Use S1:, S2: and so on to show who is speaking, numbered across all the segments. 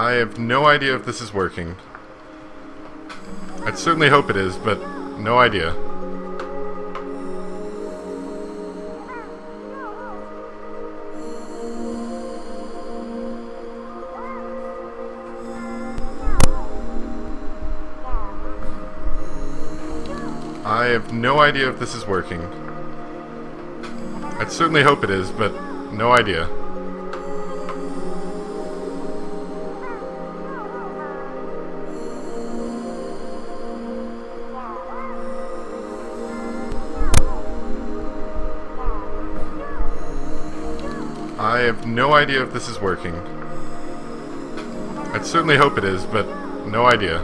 S1: I have no idea if this is working. I'd certainly hope it is, but no idea. I have no idea if this is working. I'd certainly hope it is, but no idea. I have no idea if this is working. I'd certainly hope it is, but no idea.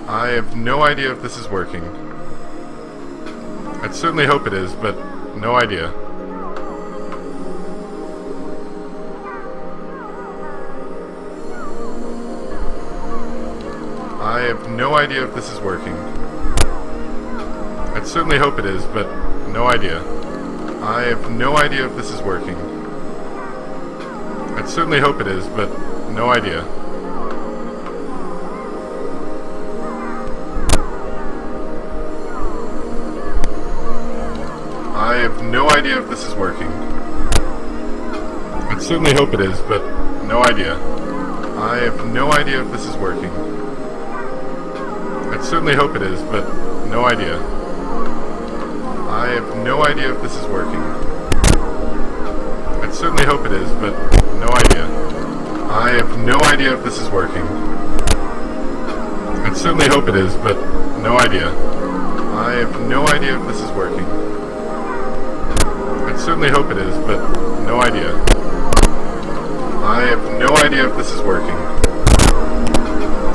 S1: I have no idea if this is working. I'd certainly hope it is, but no idea. I have no idea if this is working. I'd certainly hope it is, but no idea. I have no idea if this is working. I'd certainly hope it is, but no idea. I have no idea if this is working. I'd certainly hope it is, but no idea. I have no idea if this is working. I'd certainly hope it is, but no idea. I have no idea if this is working. I'd certainly hope it is, but no idea. I have no idea if this is working. I'd certainly hope it is, but no idea. I have no idea if this is working. I'd certainly hope it is, but no idea. I have no idea if this is working.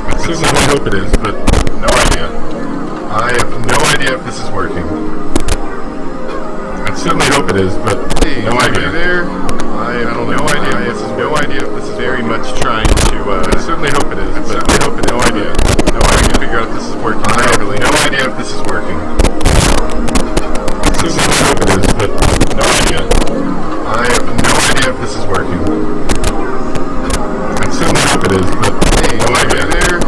S1: I'd certainly hope it is, but no idea. I have no idea if this is working. I'd certainly hope it is, but no idea. There, I have no idea. I have no idea if this is very much trying to. I certainly hope it is, but I hope it is. No idea. No idea. Figure out if this is working. I have no idea if this is working. I certainly hope it is, but no idea. I have no idea if this is working. I certainly hope it is, but no idea. There,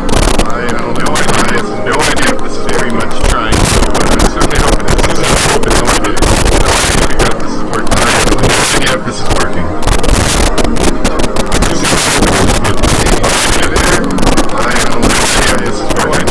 S1: I have no idea. I have no idea if this is very much trying to. I certainly hope it is. I hope it is. No idea. No idea. Figure out if this is working. I have no idea if this is working. I certainly hope it is, but no idea. There, I have no idea if this is working.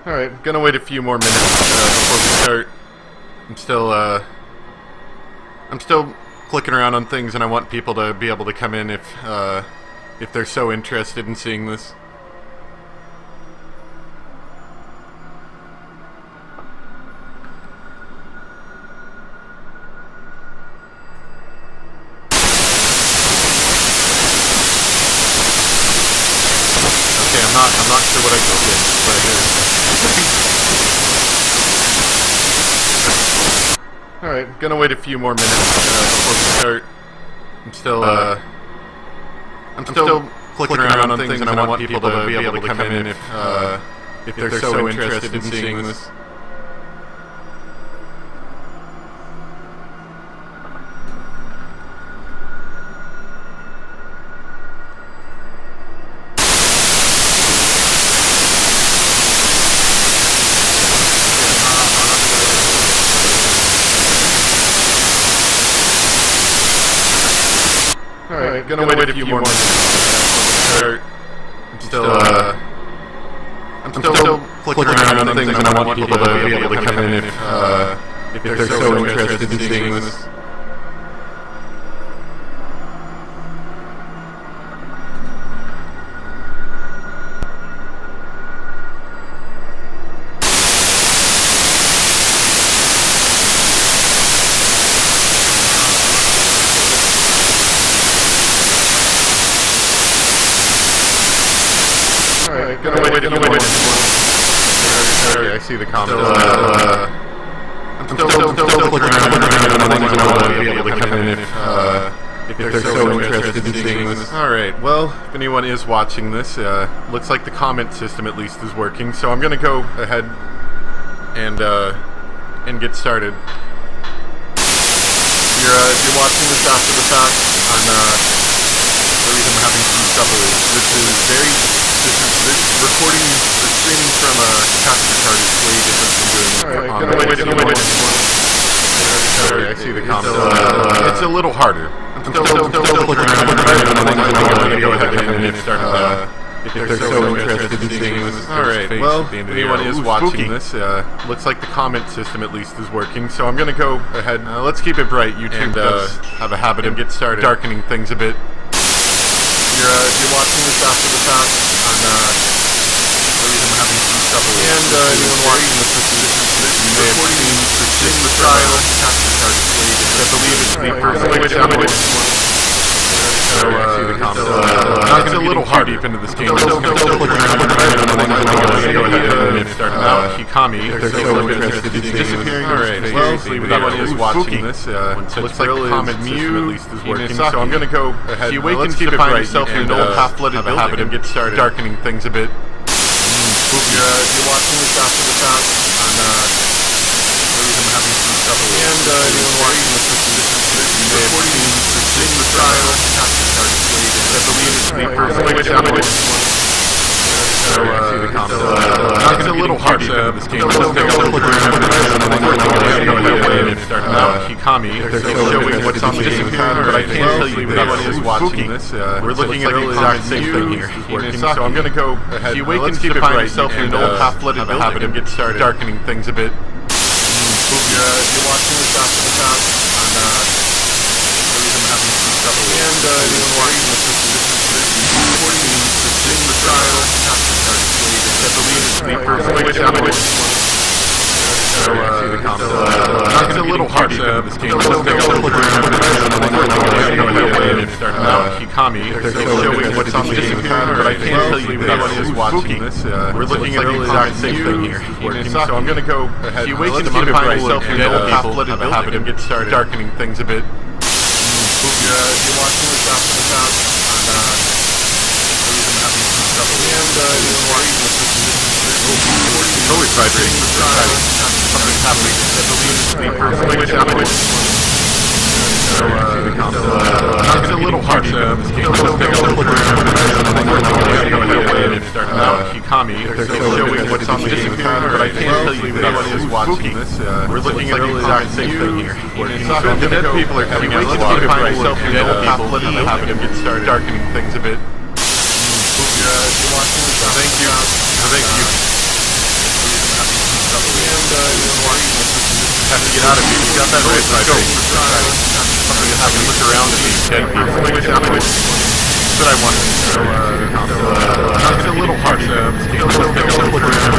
S1: Alright, gonna wait a few more minutes before we start. I'm still clicking around on things, and I want people to be able to come in if they're so interested in seeing this. Okay, I'm not sure what I just did, but alright, gonna wait a few more minutes before we start. I'm still clicking around on things, and I want people to be able to come in if they're so interested in seeing this. Alright, gonna wait a few more minutes before we start. I'm still clicking around on things, and I want people to be able to come in if they're so interested in seeing this. Alright, gonna wait a few more minutes. Sorry, I see the comments. I'm still clicking around on things, and I want to be able to come in if they're so interested in seeing this. Alright, well, if anyone is watching this, looks like the comment system at least is working, so I'm gonna go ahead and get started. If you're watching this after the fact, the reason I'm having some trouble is this recording or streaming from a capture card is way different from doing it on the Sorry, I see the comments. It's a little harder. I'm still clicking around on things, and I'm going to go ahead and start if they're so interested in seeing this. Alright, well, if anyone is watching this, looks like the comment system at least is working, so I'm going to go ahead, let's keep it bright. YouTube does have a habit of darkening things a bit. If you're watching this after the fact, the reason I'm having some trouble is, and anyone watching this may have seen the trial capture card is way different. I believe it's the first language. So, it's a little hard deep into this game. Now, Hikami, they're so interested in disappearing. Alright, well, if anyone is watching this, looks like the comment system at least is working, so I'm gonna go ahead. Let's keep it bright. Yourself in an old half-flooded building and get started darkening things a bit. If you're watching this after the fact, the reason I'm having some trouble, and anyone watching this may have seen the trial capture card is way different. I believe it's the first language. So, it's a little hard deep into this game. Now, Hikami, they're showing what's on the screen, but I can't tell you if anyone is watching this. We're looking at the exact same thing here. So I'm going to go ahead. Let's keep it bright. Yourself in an old half-flooded building and get started darkening things a bit. If you're watching this after the fact, the reason I'm having some trouble, and anyone watching this recording the trial capture card is way different. I believe it's the first language. So, it's a little hard deep into this game. Now, Hikami, they're showing what's on the screen, but I can't tell you if anyone is watching this. We're looking at the exact same thing here. So I'm going to go ahead. Let's keep it bright. Yourself in an old half-flooded building and get started darkening things a bit. If you're watching this after the fact, the reason I'm having some trouble, and anyone watching this it's always vibrating. Something's happening. I believe it's the first language. So, it's a little hard to this game. Now, Hikami, they're showing what's on the screen, but I can't tell you if anyone is watching this. We're looking at the exact same thing here. So the dead people are coming out. Let's keep it bright. Yourself in an old half-flooded building and get started darkening things a bit. Thank you. Thank you. And anyone watching this get out of here. You got that right? Let's go. I'm gonna have to look around at these dead people. That's what I wanted. It's a little hard to take a look around.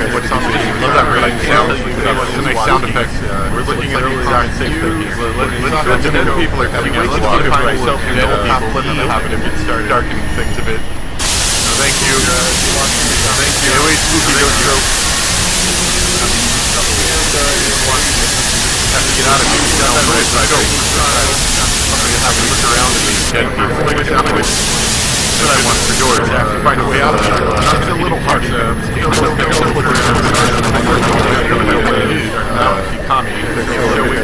S1: What's on this? Love that really sound. It's a nice sound effects. We're looking at the exact same thing. Let's dead people are coming out. Let's find myself dead people. Let them have it if it started darkening things a bit. Thank you. Thank you. Anyway, spooky, don't go. Have to get out of here. You got that right? Let's go. I'm gonna have to look around at these dead people. That's what I want for doors. I have to find a way out of here. It's a little hard to take a look around.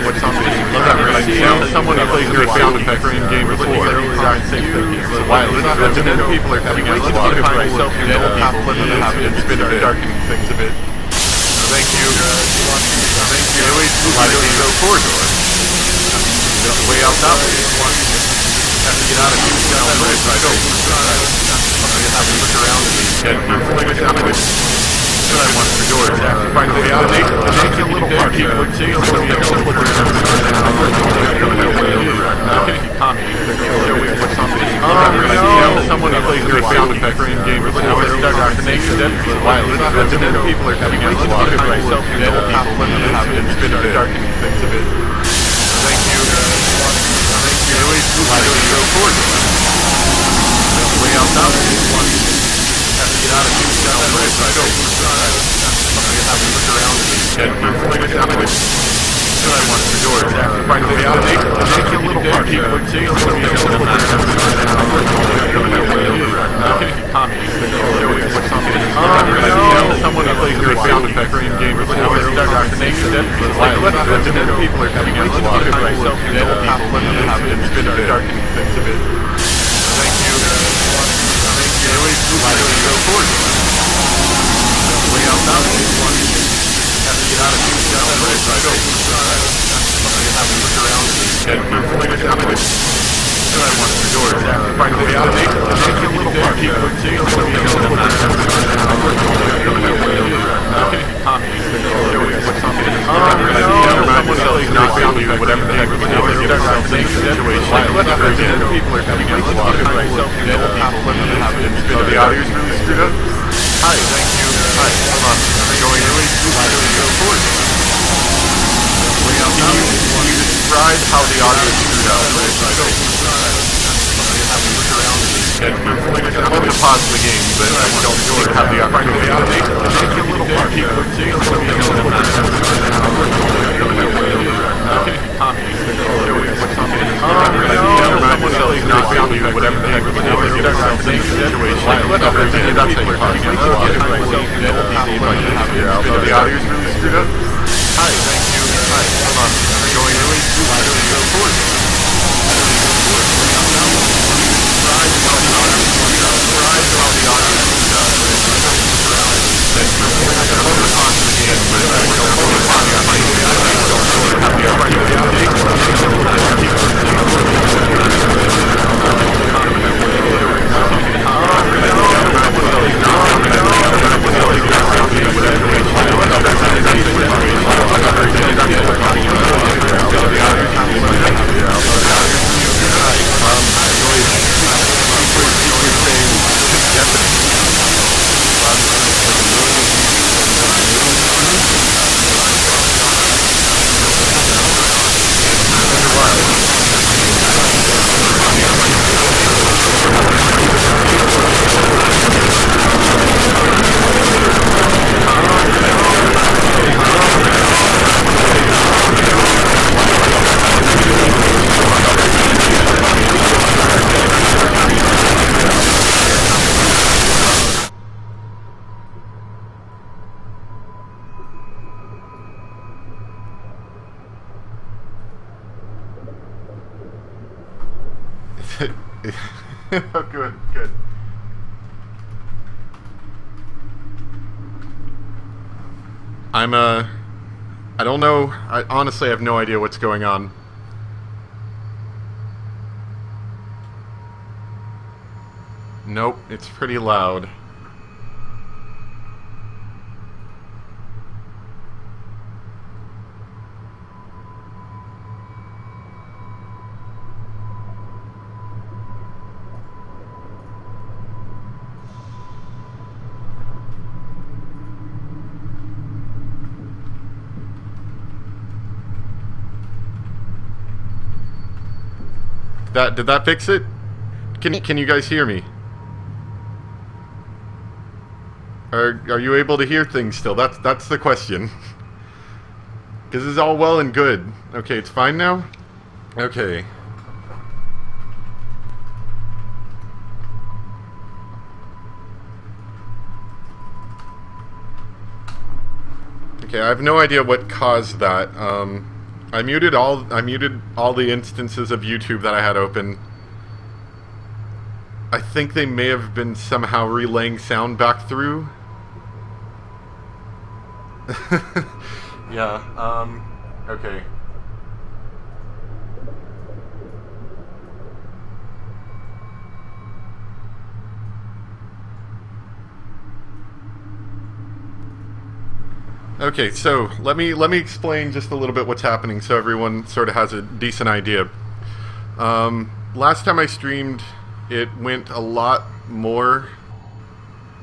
S1: What's on this? Love that really sound. Someone who plays their sound effects in game before. Looking at the exact same thing. It's a while. Dead people are coming out. Let's find myself dead people. Let them have it. It's been darkening things a bit. Thank you. Thank you. Anyway, why don't you go corridor? There's a way out that way. Have to get out of here. You got that right? Let's go. I'm gonna have to look around at these dead people. That's what I want for doors. I have to find a way out. Make a little hard. People would say, let's go look around. What's on this? Someone who plays their sound effects in game before. Start vaccination. While dead people are coming out. Let's find myself dead people. Let them have it. It's been darkening things a bit. Thank you. Thank you. Anyway, why don't you go forward? There's a way out that way. Have to get out of here. You got that right? Let's go. I'm gonna have to look around at these dead people. That's what I want for doors. I have to find a way out. Make a little hard. People would say, let's go what's on this? Someone who plays their sound effects in game before. Start vaccination. Dead people are coming out. Let's find myself dead people. Let them have it. It's been darkening things a bit. Thank you. Thank you. Anyway, why don't you go forward? There's a way out that way. Have to get out of here. You got that right? Let's go. I'm gonna have to look around at these dead people. That's what I want for doors. I have to find a way out. Make a little hard. People would say, let's go what's on this? Someone else not found you, whatever the heck we're doing. Get ourselves in a situation. Dead people are coming out. Let's find myself dead people. Let them have it. So the audio's really screwed up? Hi, thank you. Hi, hold on. Am I going really? Why don't we go forward? Can you describe how the audio is screwed out? Let's go. I'm have to look around at these dead people. I'm going to pause the game, but I don't seem to have the opportunity to make a little hard. People would say, let's go. What's on this? Someone else not found you, whatever the heck we're doing. Get ourselves in a situation. That's how you pause. So the audio's really screwed up? Hi, thank you. Hi, hold on. Am I going really? Why don't we go forward? Good, good. I don't know. I honestly have no idea what's going on. Nope, it's pretty loud. Did that fix it? Can you guys hear me? Are you able to hear things still? That's the question. Because this is all well and good. Okay, it's fine now? Okay. Okay, I have no idea what caused that. I muted all the instances of YouTube that I had open. I think they may have been somehow relaying sound back through. Yeah, okay. Okay, so let me explain just a little bit what's happening so everyone sort of has a decent idea. Last time I streamed, it went a lot more.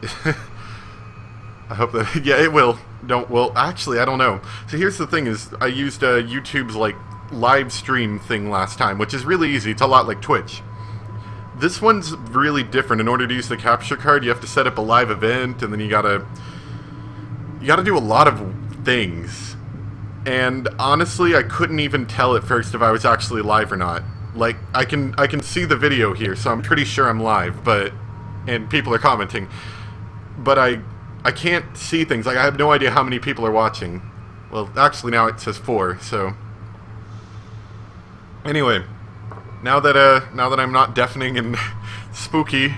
S1: I hope that, yeah, it will. Well, actually, I don't know. So here's the thing is, I used YouTube's, like, live stream thing last time, which is really easy. It's a lot like Twitch. This one's really different. In order to use the capture card, you have to set up a live event, and then you gotta do a lot of things. And honestly, I couldn't even tell at first if I was actually live or not. Like, I can see the video here, so I'm pretty sure I'm live, and people are commenting. But I can't see things. Like, I have no idea how many people are watching. Well, actually now it says 4, so. Anyway, now that I'm not deafening and spoopy,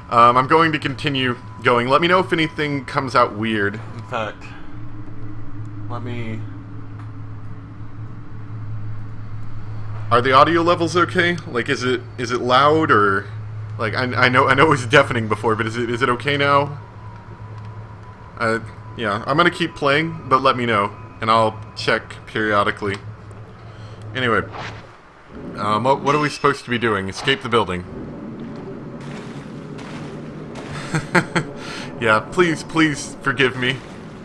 S1: I'm going to continue going. Let me know if anything comes out weird. In fact, let me. Are the audio levels okay? Like, is it loud or, like, I know it was deafening before, but is it okay now? Yeah, I'm gonna keep playing, but let me know, and I'll check periodically. Anyway, what are we supposed to be doing? Escape the building. Yeah, please forgive me.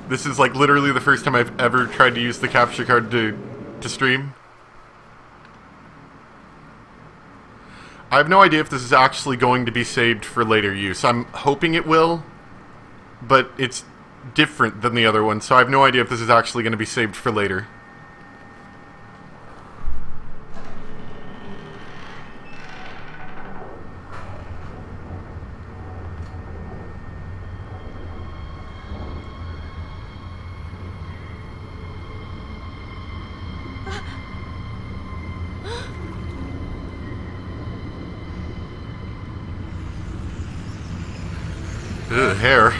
S1: This is like literally the first time I've ever tried to use the capture card to stream. I have no idea if this is actually going to be saved for later use. I'm hoping it will, but it's different than the other one, so I have no idea if this is actually going to be saved for later. Ugh, hair.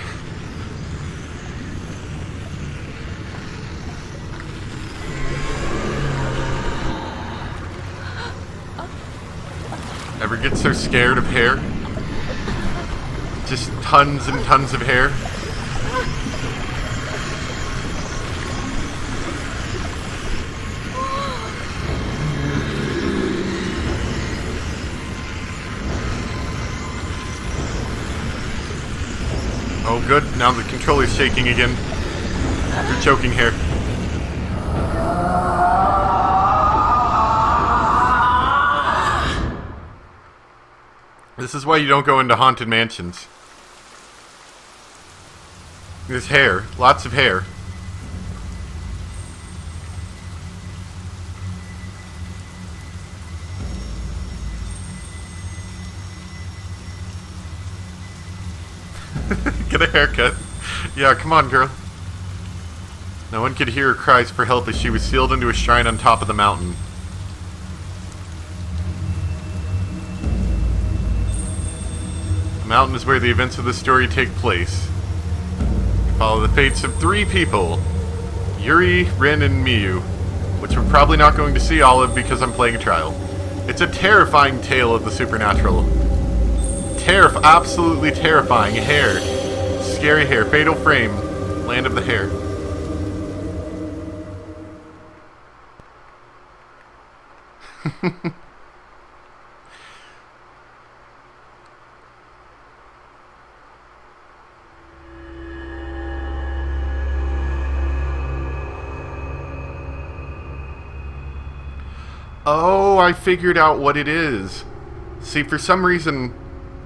S1: Ever get so scared of hair? Just tons and tons of hair. Oh good, now the controller's shaking again. After choking hair. This is why you don't go into haunted mansions. There's hair. Lots of hair. Get a haircut. Yeah, come on, girl. No one could hear her cries for help as she was sealed into a shrine on top of the mountain. The mountain is where the events of the story take place. We follow the fates of 3 people. Yuri, Rin, and Miyu. Which we're probably not going to see all of because I'm playing a trial. It's a terrifying tale of the supernatural. Absolutely terrifying. Hair. Scary hair. Fatal frame. Land of the hair. Oh. Oh, I figured out what it is. See, for some reason,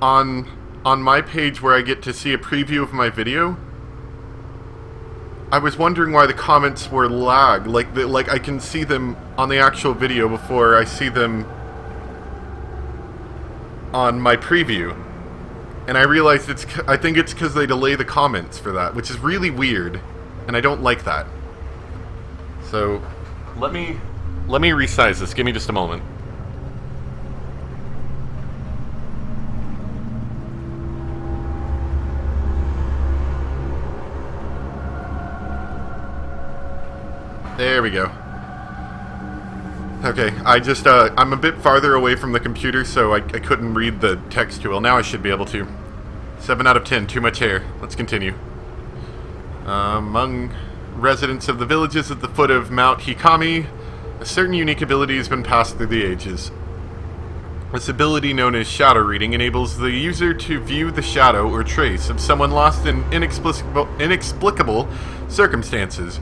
S1: on my page where I get to see a preview of my video, I was wondering why the comments were lagged. Like I can see them on the actual video before I see them on my preview. And I realized I think it's because they delay the comments for that, which is really weird, and I don't like that. So, let me resize this. Give me just a moment. There we go. Okay, I'm a bit farther away from the computer, so I couldn't read the text too well. Now I should be able to. 7 out of 10, too much hair. Let's continue. Among residents of the villages at the foot of Mount Hikami, a certain unique ability has been passed through the ages. This ability, known as shadow reading, enables the user to view the shadow or trace of someone lost in inexplicable circumstances.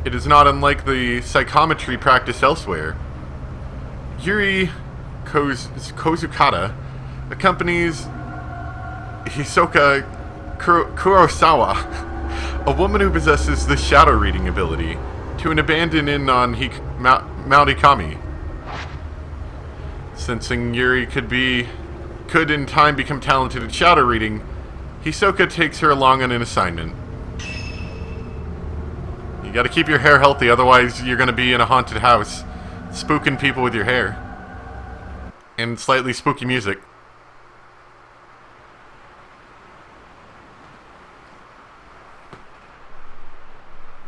S1: It is not unlike the psychometry practiced elsewhere. Yuri Kozukata accompanies Hisoka Kurosawa, a woman who possesses the shadow reading ability, to an abandoned inn on Mount Hikami. Sensing Yuri could in time become talented at shadow reading, Hisoka takes her along on an assignment. You gotta keep your hair healthy, otherwise you're gonna be in a haunted house, spooking people with your hair. And slightly spooky music.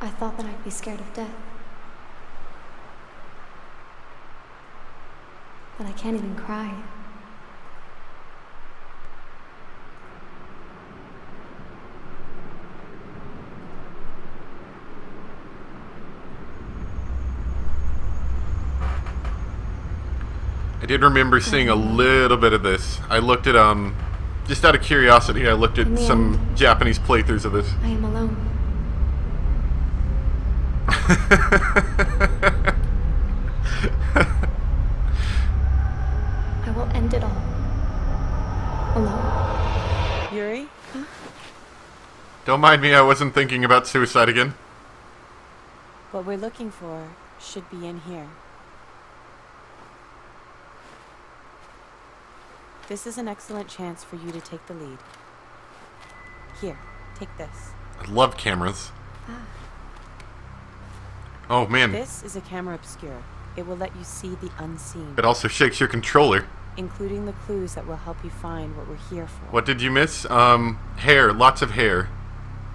S2: I thought that I'd be scared of death. But I can't even cry.
S1: I did remember seeing a little bit of this. I looked at, just out of curiosity, I looked at some Japanese playthroughs of this.
S2: I am alone. I will end it all. Alone.
S3: Yuri?
S2: Huh?
S1: Don't mind me, I wasn't thinking about suicide again.
S3: What we're looking for should be in here. This is an excellent chance for you to take the lead. Here, take this.
S1: I love cameras. Oh man.
S3: This is a camera obscura. It will let you see the unseen.
S1: It also shakes your controller.
S3: Including the clues that will help you find what we're here for.
S1: What did you miss? Hair. Lots of hair.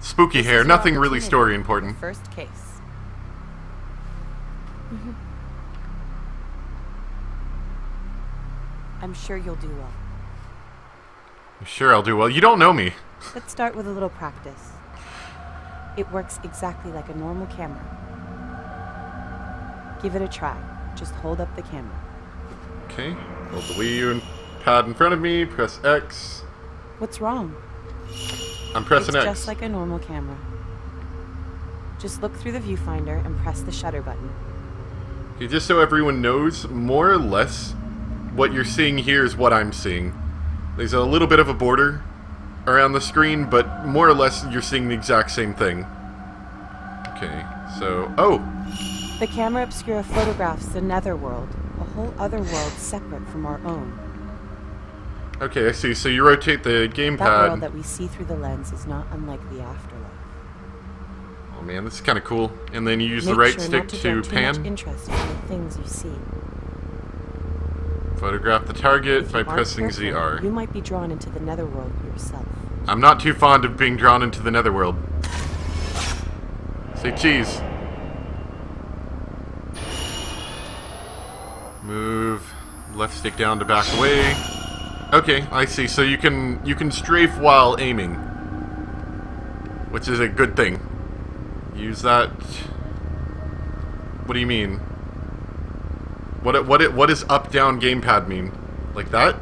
S1: Spooky
S3: This
S1: hair.
S3: is your
S1: Nothing really
S3: opportunity.
S1: story important.
S3: First case. I'm sure you'll do well.
S1: Sure, I'll do well. You don't know me.
S3: Let's start with a little practice. It works exactly like a normal camera. Give it a try. Just hold up the camera.
S1: Okay. Hold the Wii U and pad in front of me. Press X.
S3: What's wrong?
S1: I'm pressing
S3: It's
S1: X.
S3: just like a normal camera. Just look through the viewfinder and press the shutter button.
S1: Okay, just so everyone knows, more or less, what you're seeing here is what I'm seeing. There's a little bit of a border around the screen, but more or less you're seeing the exact same thing. Okay, so... Oh!
S3: The camera obscura photographs the netherworld, a whole other world separate from our own.
S1: Okay, I see. So you rotate the
S3: That
S1: gamepad.
S3: world that we see through the lens is not unlike the afterlife.
S1: Oh man, this is kind of cool. And then you use
S3: Make
S1: the right
S3: sure
S1: stick
S3: not to
S1: to
S3: get too much
S1: pan.
S3: interest in the things you see.
S1: Photograph the target
S3: If
S1: by
S3: you aren't
S1: pressing
S3: careful,
S1: ZR.
S3: You might be drawn into the netherworld yourself.
S1: I'm not too fond of being drawn into the netherworld. Say cheese. Move left stick down to back away. Okay, I see. So you can strafe while aiming, which is a good thing. Use that. What do you mean? What does up down gamepad mean? Like that?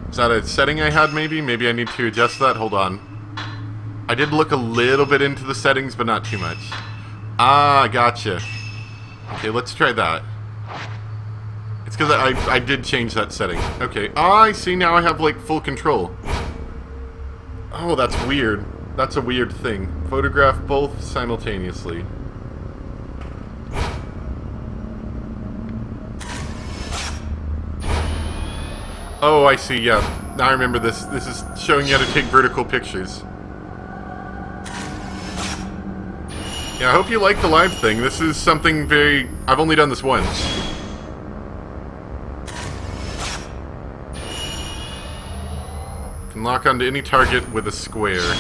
S1: Is that a setting I had maybe? Maybe I need to adjust that? Hold on. I did look a little bit into the settings, but not too much. Ah, gotcha. Okay, let's try that. It's because I did change that setting. Okay. Oh, I see. Now I have, like, full control. Oh, that's weird. That's a weird thing. Photograph both simultaneously. Oh, I see, yeah. Now I remember this. This is showing you how to take vertical pictures. Yeah, I hope you like the live thing. This is something very... I've only done this once. Can lock onto any target with a square.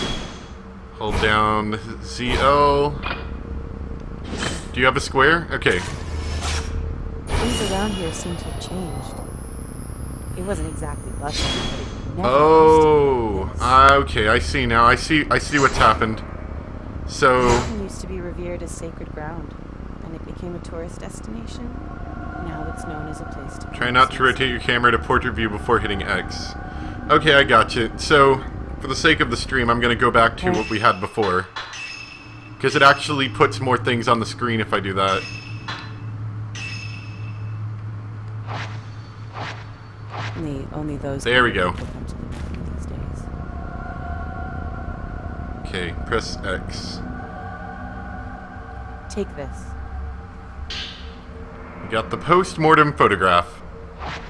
S1: Hold down ZL. Do you have a square? Okay.
S3: Things around here seem to have changed. It wasn't exactly lucky, but it never
S1: Oh,
S3: used to be this.
S1: okay, I see now. I see what's happened. So...
S3: Maiden used to be revered as sacred ground, and it became a tourist destination. Now it's known as a place to...
S1: Try not to rotate your camera to portrait view before hitting X. Okay, I got you. So, for the sake of the stream, I'm going to go back to what we had before. Because it actually puts more things on the screen if I do that.
S3: Only those...
S1: There we go.
S3: people come to the mountain these days.
S1: Okay, press X.
S3: Take this.
S1: We got the post-mortem photograph.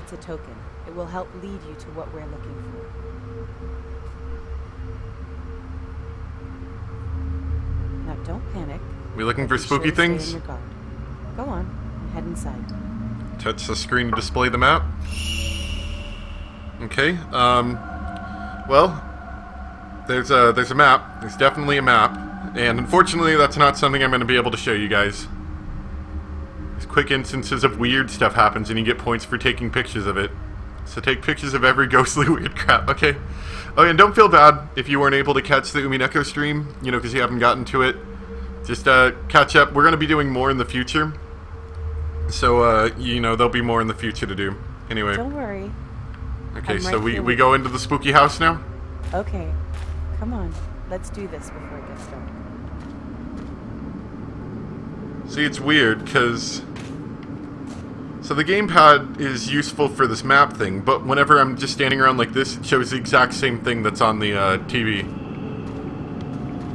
S3: It's a token. It will help lead you to what we're looking for. Now, don't panic.
S1: We looking for
S3: Be
S1: spooky
S3: sure to stay
S1: things?
S3: on your guard. Go on, and head inside.
S1: Touch the screen to display the map. Okay, well, there's a map. There's definitely a map. And unfortunately, that's not something I'm going to be able to show you guys. There's quick instances of weird stuff happens, and you get points for taking pictures of it. So take pictures of every ghostly weird crap, okay? Oh, and don't feel bad if you weren't able to catch the Umineko stream, you know, because you haven't gotten to it. Just, catch up. We're going to be doing more in the future. So, you know, there'll be more in the future to do. Anyway.
S3: Don't worry.
S1: Okay,
S3: I'm
S1: so
S3: right
S1: we
S3: here with
S1: go into the spooky house now?
S3: Okay. Come on. Let's do this before it gets dark.
S1: See, it's weird, because... So the gamepad is useful for this map thing, but whenever I'm just standing around like this, it shows the exact same thing that's on the TV.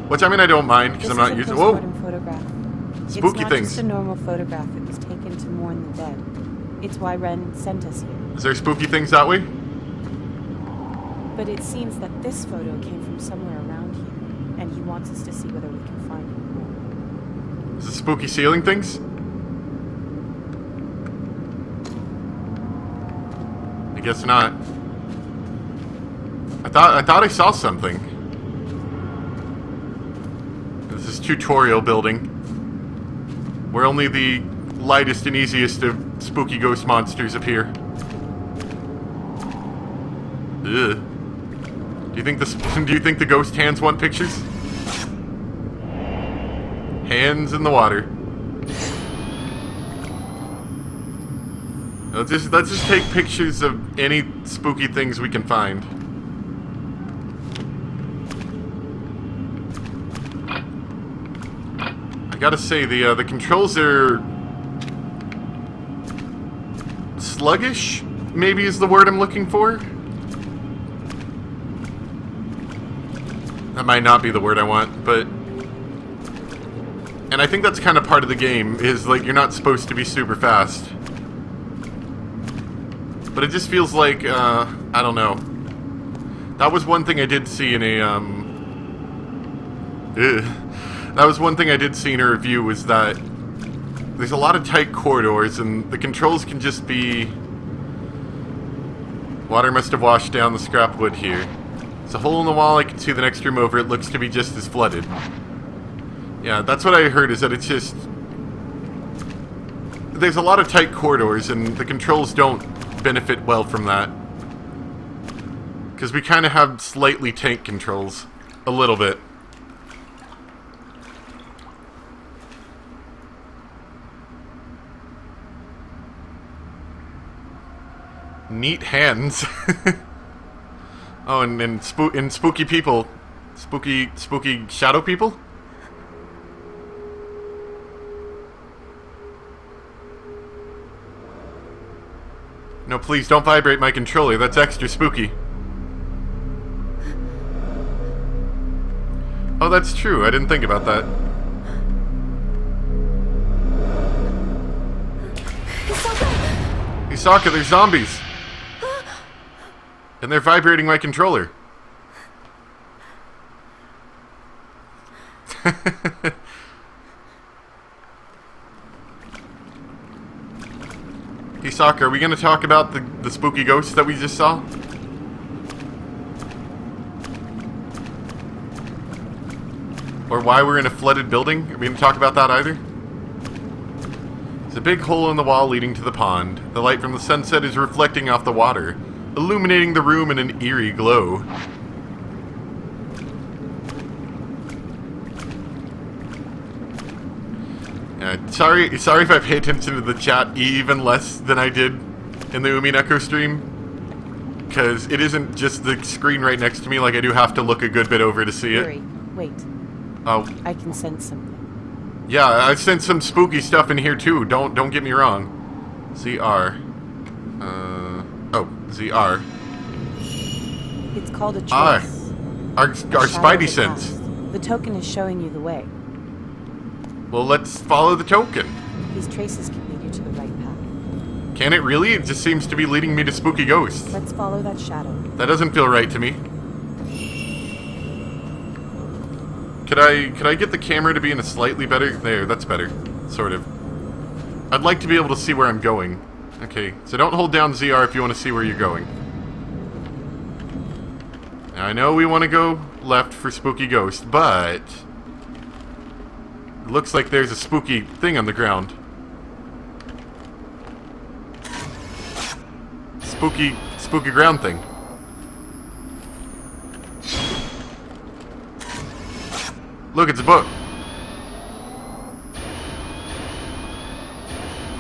S1: Which, I mean, I don't mind, because I'm not using... Whoa!
S3: Photograph.
S1: Spooky
S3: it's not
S1: things.
S3: just a normal photograph. It was taken to mourn the dead. It's why Ren sent us here.
S1: Is there spooky things that way?
S3: But it seems that this photo came from somewhere around here, and he wants us to see whether we can find it.
S1: Is it spooky ceiling things? I guess not. I thought I saw something. This is tutorial building, where only the lightest and easiest of spooky ghost monsters appear. Ugh. Do you think the ghost hands want pictures? Hands in the water. Let's just take pictures of any spooky things we can find. I gotta say, the controls are sluggish, maybe is the word I'm looking for. That might not be the word I want, but... And I think that's kind of part of the game, is like you're not supposed to be super fast. But it just feels like, I don't know. That was one thing I did see in a, that was one thing I did see in a review, was that there's a lot of tight corridors, and the controls can just be... Water must have washed down the scrap wood here. There's a hole in the wall, I can see the next room over, it looks to be just as flooded. Yeah, that's what I heard, is that it's just... There's a lot of tight corridors, and the controls don't benefit well from that. Because we kind of have slightly tank controls. A little bit. Neat hands. Oh, and spooky people. Spooky shadow people? No, please don't vibrate my controller. That's extra spooky. Oh, that's true. I didn't think about that. Isaka, they're zombies. And they're vibrating my controller. Isaka, are we going to talk about the spooky ghosts that we just saw? Or why we're in a flooded building? Are we going to talk about that either? There's a big hole in the wall leading to the pond. The light from the sunset is reflecting off the water, illuminating the room in an eerie glow. Sorry if I pay attention to the chat even less than I did in the Umineko stream, because it isn't just the screen right next to me. Like, I do have to look a good bit over to see it.
S3: Wait.
S1: Oh.
S3: I can sense something.
S1: Yeah, I sense some spooky stuff in here too. Don't get me wrong. ZR. ZR.
S3: It's called a choice.
S1: Our spidey sense.
S3: The token is showing you the way.
S1: Well, let's follow the token.
S3: These traces can lead you to the right path.
S1: Can it really? It just seems to be leading me to spooky ghosts.
S3: Let's follow that shadow.
S1: That doesn't feel right to me. Could I get the camera to be in a slightly better... There, that's better. Sort of. I'd like to be able to see where I'm going. Okay, so don't hold down ZR if you want to see where you're going. Now, I know we want to go left for spooky ghost, but... it looks like there's a spooky thing on the ground. Spooky ground thing. Look, it's a book.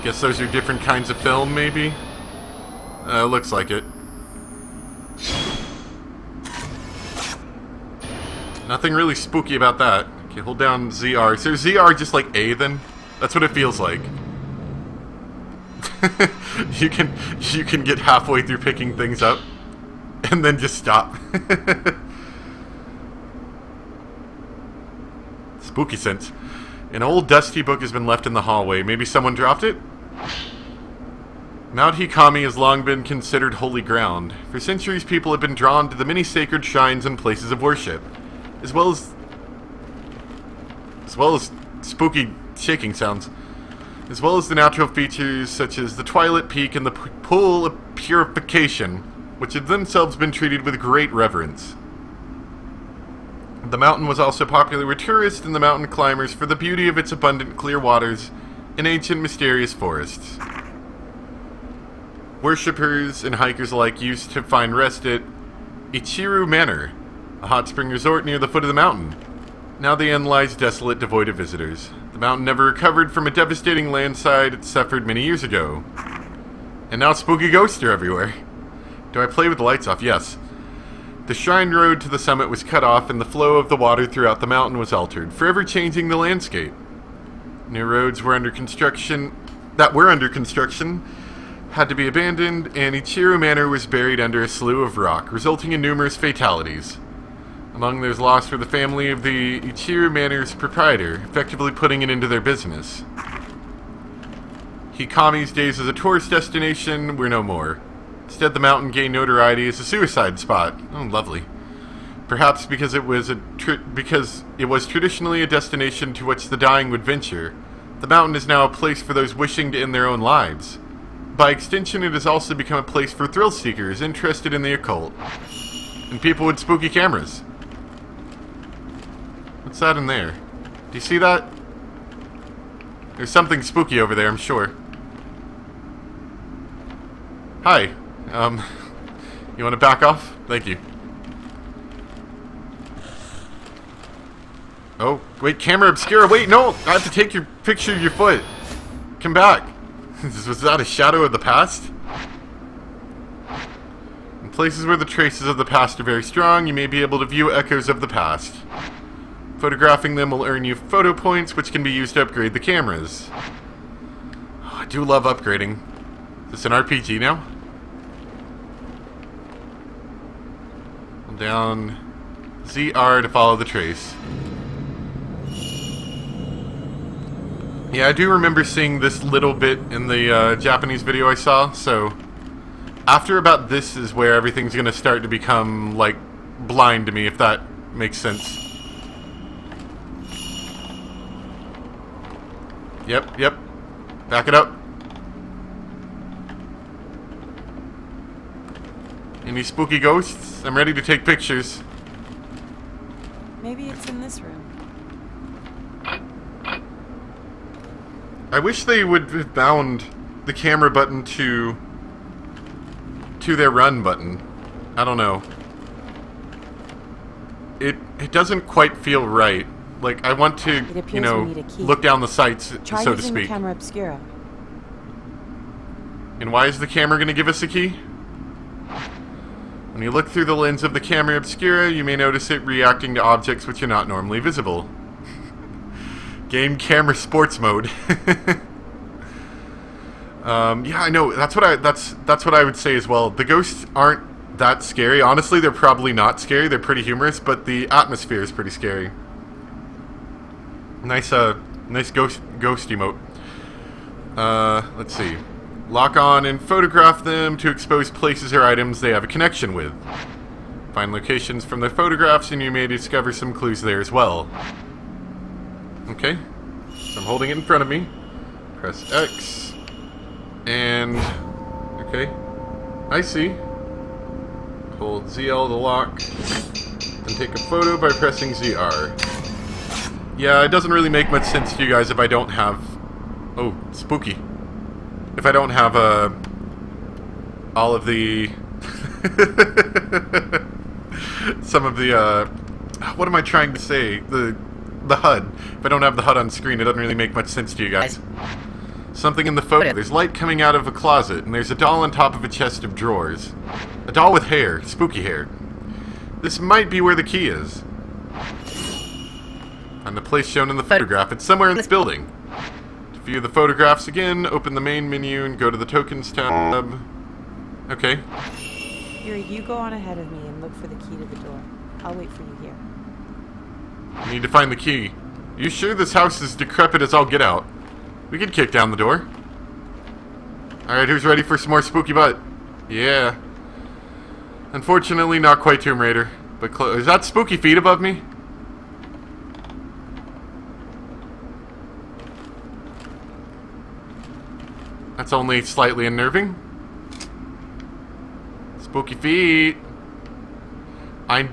S1: Guess those are different kinds of film, maybe? Looks like it. Nothing really spooky about that. Okay, hold down ZR. So ZR just like A then? That's what it feels like. you can get halfway through picking things up and then just stop. Spooky sense. An old dusty book has been left in the hallway. Maybe someone dropped it? Mount Hikami has long been considered holy ground. For centuries, people have been drawn to the many sacred shrines and places of worship, as well as spooky shaking sounds, as well as the natural features such as the Twilight Peak and the Pool of Purification, which have themselves been treated with great reverence. The mountain was also popular with tourists and the mountain climbers for the beauty of its abundant clear waters and ancient mysterious forests. Worshippers and hikers alike used to find rest at Ichiru Manor, a hot spring resort near the foot of the mountain. Now the inn lies desolate, devoid of visitors. The mountain never recovered from a devastating landslide it suffered many years ago. And now spooky ghosts are everywhere. Do I play with the lights off? Yes. The shrine road to the summit was cut off and the flow of the water throughout the mountain was altered, forever changing the landscape. New roads were under construction, had to be abandoned, and Ichiru Manor was buried under a slew of rock, resulting in numerous fatalities. Among those lost were the family of the Ichiru Manor's proprietor, effectively putting an end to their business. Hikami's days as a tourist destination were no more. Instead, the mountain gained notoriety as a suicide spot. Oh, lovely. Perhaps because it was traditionally a destination to which the dying would venture, the mountain is now a place for those wishing to end their own lives. By extension, it has also become a place for thrill seekers interested in the occult, and people with spooky cameras. What's that in there? Do you see that? There's something spooky over there, I'm sure. Hi. You want to back off? Thank you. Oh, wait, camera obscura. Wait, no! I have to take your picture of your foot. Come back. Was that a shadow of the past? In places where the traces of the past are very strong, you may be able to view echoes of the past. Photographing them will earn you photo points, which can be used to upgrade the cameras. Oh, I do love upgrading. Is this an RPG now? Down ZR to follow the trace. Yeah, I do remember seeing this little bit in the Japanese video I saw, so after about this is where everything's going to start to become, like, blind to me, if that makes sense. Yep, yep. Back it up. Any spooky ghosts? I'm ready to take pictures.
S3: Maybe it's in this room.
S1: I wish they would have bound the camera button to their run button. I don't know. It doesn't quite feel right. Like, I want to, you know, look down the sights,
S3: Try
S1: so to
S3: using the
S1: speak.
S3: camera obscura.
S1: And why is the camera going to give us a key? When you look through the lens of the camera obscura, you may notice it reacting to objects which are not normally visible. Game camera sports mode. Yeah, I know. That's what I would say as well. The ghosts aren't that scary. Honestly, they're probably not scary. They're pretty humorous, but the atmosphere is pretty scary. Nice ghost emote. Let's see. Lock on and photograph them to expose places or items they have a connection with. Find locations from their photographs and you may discover some clues there as well. Okay. So I'm holding it in front of me. Press X. And... okay. I see. Hold ZL to lock. And take a photo by pressing ZR. Yeah, it doesn't really make much sense to you guys if I don't have... oh, spooky. If I don't have, all of the... some of the, what am I trying to say? The HUD. If I don't have the HUD on screen, it doesn't really make much sense to you guys. Something in the photo. There's light coming out of a closet, and there's a doll on top of a chest of drawers. A doll with hair. Spooky hair. This might be where the key is. On the place shown in the photograph, it's somewhere in this building. To view the photographs again, open the main menu and go to the Tokens tab. Okay.
S3: Yuri, you go on ahead of me and look for the key to the door. I'll wait for you here.
S1: I need to find the key. You sure this house is decrepit as all get out? We could kick down the door. Alright, who's ready for some more spooky butt? Yeah. Unfortunately, not quite Tomb Raider. But is that spooky feet above me? That's only slightly unnerving. Spooky feet.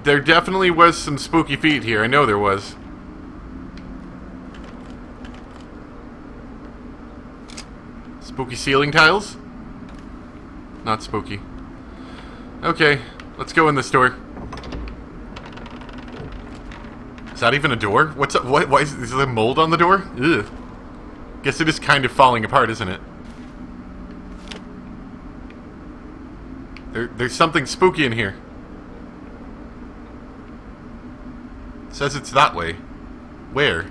S1: There definitely was some spooky feet here. I know there was. Spooky ceiling tiles? Not spooky. Okay, let's go in this door. Is that even a door? What's up? Why is there mold on the door? Ugh. Guess it is kind of falling apart, isn't it? There's something spooky in here. It says it's that way. Where?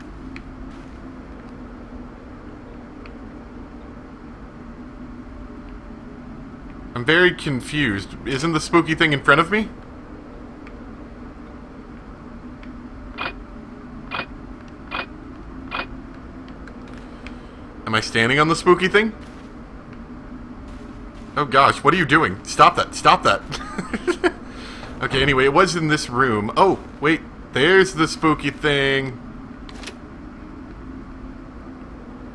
S1: I'm very confused. Isn't the spooky thing in front of me? Am I standing on the spooky thing? Oh gosh, what are you doing? Stop that, stop that. Okay, anyway, it was in this room. Oh, wait, there's the spooky thing.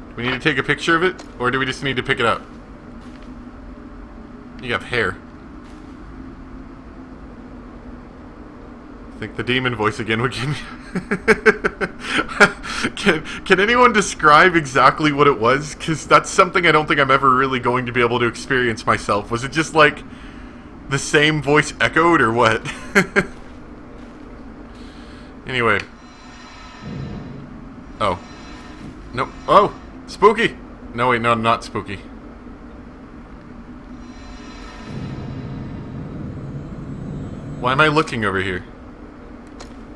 S1: Do we need to take a picture of it? Or do we just need to pick it up? You have hair. I think the demon voice again would give me... Can anyone describe exactly what it was? Because that's something I don't think I'm ever really going to be able to experience myself. Was it just like the same voice echoed or what? Anyway. Oh. Nope. Oh! Spooky! No, wait, no, not spooky. Why am I looking over here?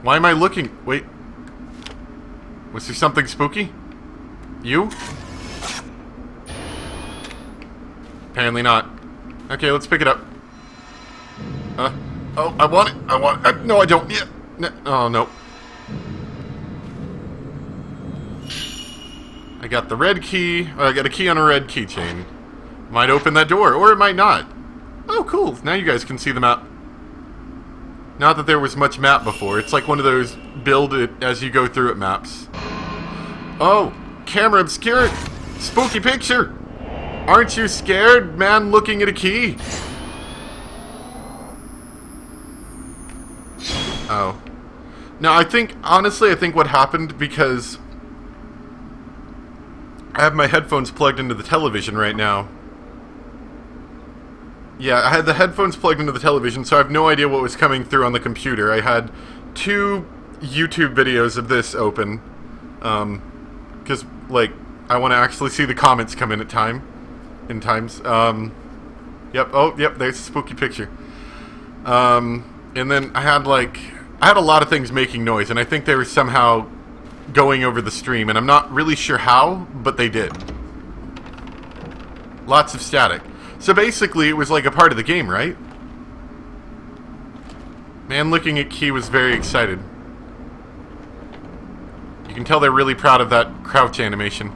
S1: Why am I looking? Wait. Was there something spooky? You? Apparently not. Okay, let's pick it up. Oh, I want it. No, I don't. Yeah. No, oh, no. I got the red key. I got a key on a red keychain. Might open that door, or it might not. Oh, cool. Now you guys can see the map. Not that there was much map before. It's like one of those build it as you go through it maps. Oh, camera obscured. Spooky picture. Aren't you scared, man looking at a key? Oh. No, honestly, I think what happened because I have my headphones plugged into the television right now. Yeah, I had the headphones plugged into the television, so I have no idea what was coming through on the computer. I had 2 YouTube videos of this open. Because, like, I want to actually see the comments come in times. Yep, oh, yep, there's a spooky picture. And then I had a lot of things making noise, and I think they were somehow going over the stream, and I'm not really sure how, but they did. Lots of static. So basically, it was like a part of the game, right? Man looking at key was very excited. You can tell they're really proud of that crouch animation.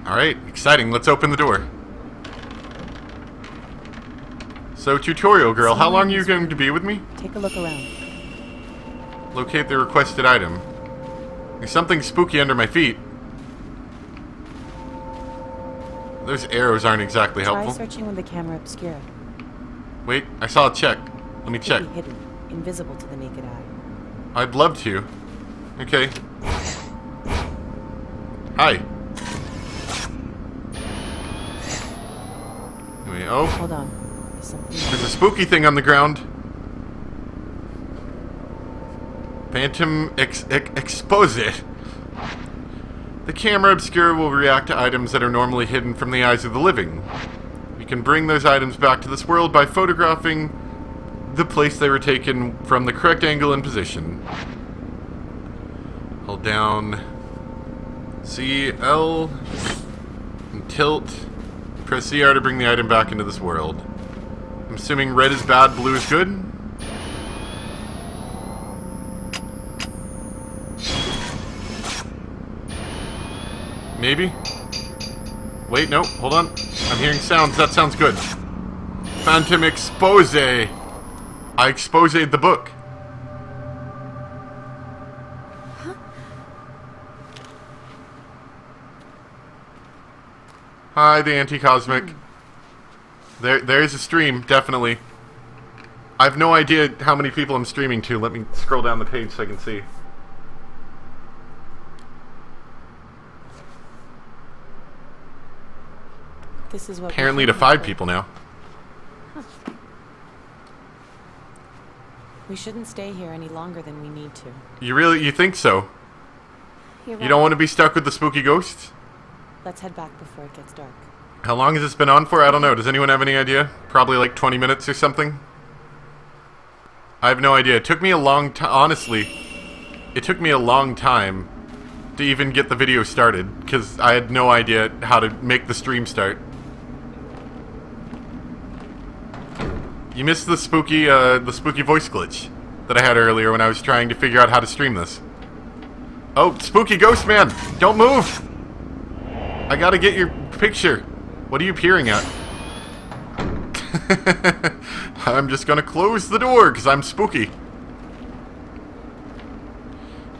S1: Alright, exciting. Let's open the door. So, tutorial girl, how long are you going to be with me?
S3: Take a look around.
S1: Locate the requested item. There's something spooky under my feet. Those arrows aren't exactly helpful.
S3: Try searching with the camera obscured.
S1: Wait, I saw a check. Let me
S3: Could
S1: check.
S3: be hidden, invisible to the naked eye.
S1: I'd love to. Okay. Hi. Anyway, oh.
S3: Hold on. There's something.
S1: There's a spooky thing on the ground. Phantom expose it. The camera obscure will react to items that are normally hidden from the eyes of the living. You can bring those items back to this world by photographing the place they were taken from the correct angle and position. Hold down CL and tilt. Press CR to bring the item back into this world. I'm assuming red is bad, blue is good. Maybe? Wait, no, hold on. I'm hearing sounds. That sounds good. Phantom expose. I exposed the book.
S2: Huh?
S1: Hi, the anti-cosmic. There's a stream, definitely. I have no idea how many people I'm streaming to. Let me scroll down the page so I can see.
S3: This is what
S1: Apparently to 5 people now.
S3: We shouldn't stay here any longer than we need to.
S1: You think so?
S2: You're right.
S1: You don't want to be stuck with the spooky ghosts?
S3: Let's head back before it gets dark.
S1: How long has this been on for? I don't know. Does anyone have any idea? Probably like 20 minutes or something? I have no idea. It took me a long time, honestly. It took me a long time to even get the video started, because I had no idea how to make the stream start. You missed the spooky voice glitch that I had earlier when I was trying to figure out how to stream this. Oh, spooky ghost man! Don't move! I gotta get your picture. What are you peering at? I'm just gonna close the door because I'm spooky.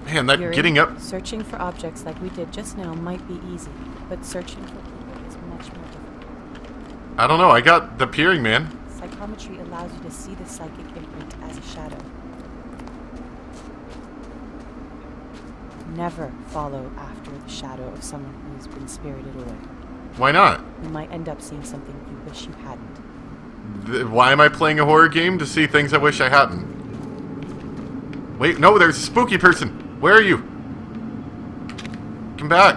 S1: Man, that
S3: Yuri,
S1: getting up.
S3: Searching for objects like we did just now might be easy, but searching for people is much more difficult.
S1: I don't know. I got the peering man.
S3: Psychometry allows you to see the psychic imprint as a shadow. Never follow after the shadow of someone who's been spirited away.
S1: Why not?
S3: You might end up seeing something you wish you hadn't.
S1: Why am I playing a horror game? To see things I wish I hadn't. Wait, no, there's a spooky person. Where are you? Come back.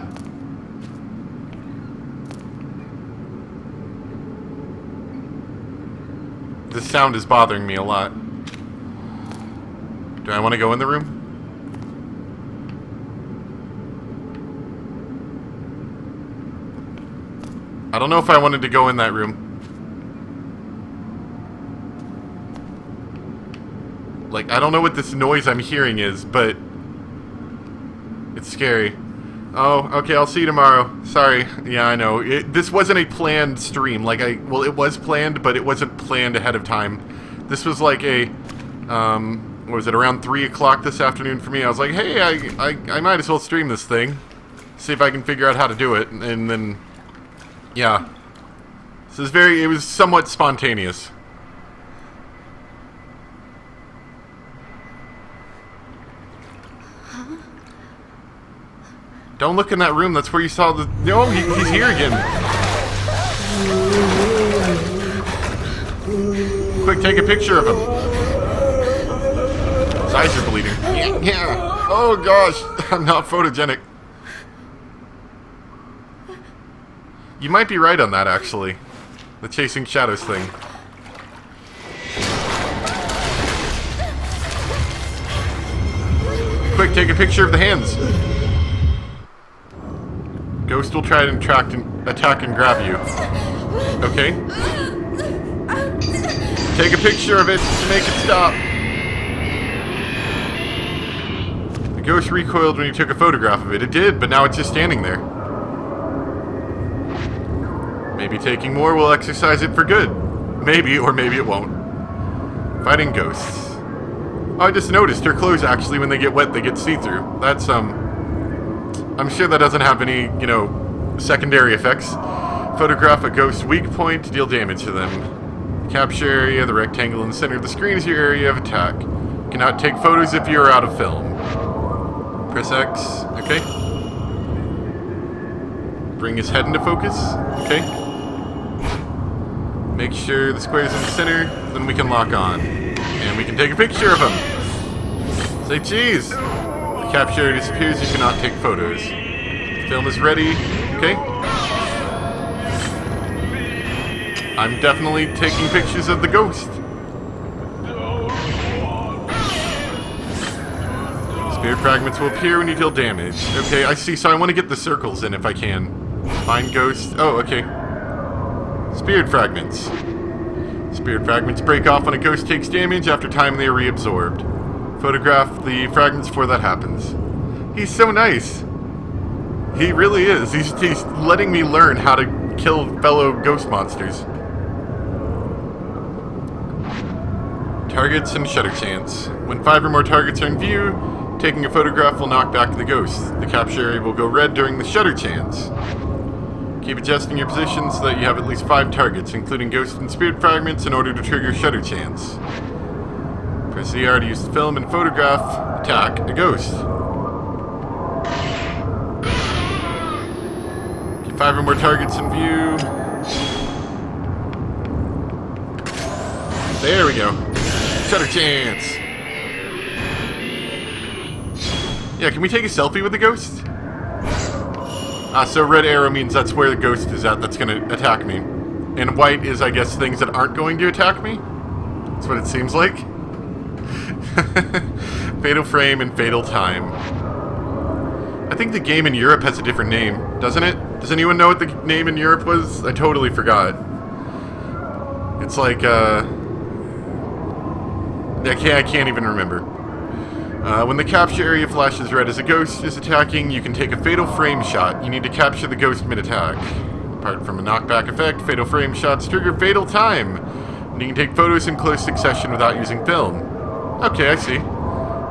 S1: This sound is bothering me a lot. Do I want to go in the room? I don't know if I wanted to go in that room. Like, I don't know what this noise I'm hearing is, but it's scary. Oh, okay, I'll see you tomorrow. Sorry. Yeah, I know. This wasn't a planned stream. Like, well, it was planned, but it wasn't planned ahead of time. This was like a, what was it, around 3 o'clock this afternoon for me. I was like, hey, I might as well stream this thing. See if I can figure out how to do it. And then, yeah. This is it was somewhat spontaneous. Don't look in that room. That's where you saw the... No, he's here again. Quick, take a picture of him. His eyes are bleeding. Yeah. Oh, gosh. I'm not photogenic. You might be right on that, actually. The chasing shadows thing. Quick, take a picture of the hands. Ghost will try to attack and grab you. Okay. Take a picture of it to make it stop. The ghost recoiled when you took a photograph of it. It did, but now it's just standing there. Maybe taking more will exercise it for good. Maybe, or maybe it won't. Fighting ghosts. Oh, I just noticed her clothes actually, when they get wet, they get see-through. That's, I'm sure that doesn't have any, you know, secondary effects. Photograph a ghost's weak point to deal damage to them. Capture area, the rectangle in the center of the screen is your area of attack. Cannot take photos if you are out of film. Press X, okay. Bring his head into focus, okay. Make sure the square is in the center, then we can lock on. And we can take a picture of him. Say cheese. The capture area disappears, you cannot take photos. The film is ready, okay. I'm definitely taking pictures of the ghost. Spirit fragments will appear when you deal damage. Okay, I see, so I want to get the circles in if I can. Find ghost. Oh, okay. Spirit fragments. Spirit fragments break off when a ghost takes damage. After time, they are reabsorbed. Photograph the fragments before that happens. He's so nice. He really is. He's letting me learn how to kill fellow ghost monsters. Targets and shutter chance. When 5 or more targets are in view, taking a photograph will knock back the ghost. The capture area will go red during the shutter chance. Keep adjusting your position so that you have at least 5 targets, including ghost and spirit fragments, in order to trigger shutter chance. Press the R to use the film and photograph. Attack a ghost. Keep 5 or more targets in view. There we go. Shutter chance. Yeah, can we take a selfie with the ghost? So red arrow means that's where the ghost is at that's going to attack me. And white is, I guess, things that aren't going to attack me? That's what it seems like. Fatal frame and fatal time. I think the game in Europe has a different name, doesn't it? Does anyone know what the name in Europe was? I totally forgot. It's like, I can't even remember. When the capture area flashes red as a ghost is attacking, you can take a fatal frame shot. You need to capture the ghost mid-attack. Apart from a knockback effect, fatal frame shots trigger fatal time. And you can take photos in close succession without using film. Okay, I see.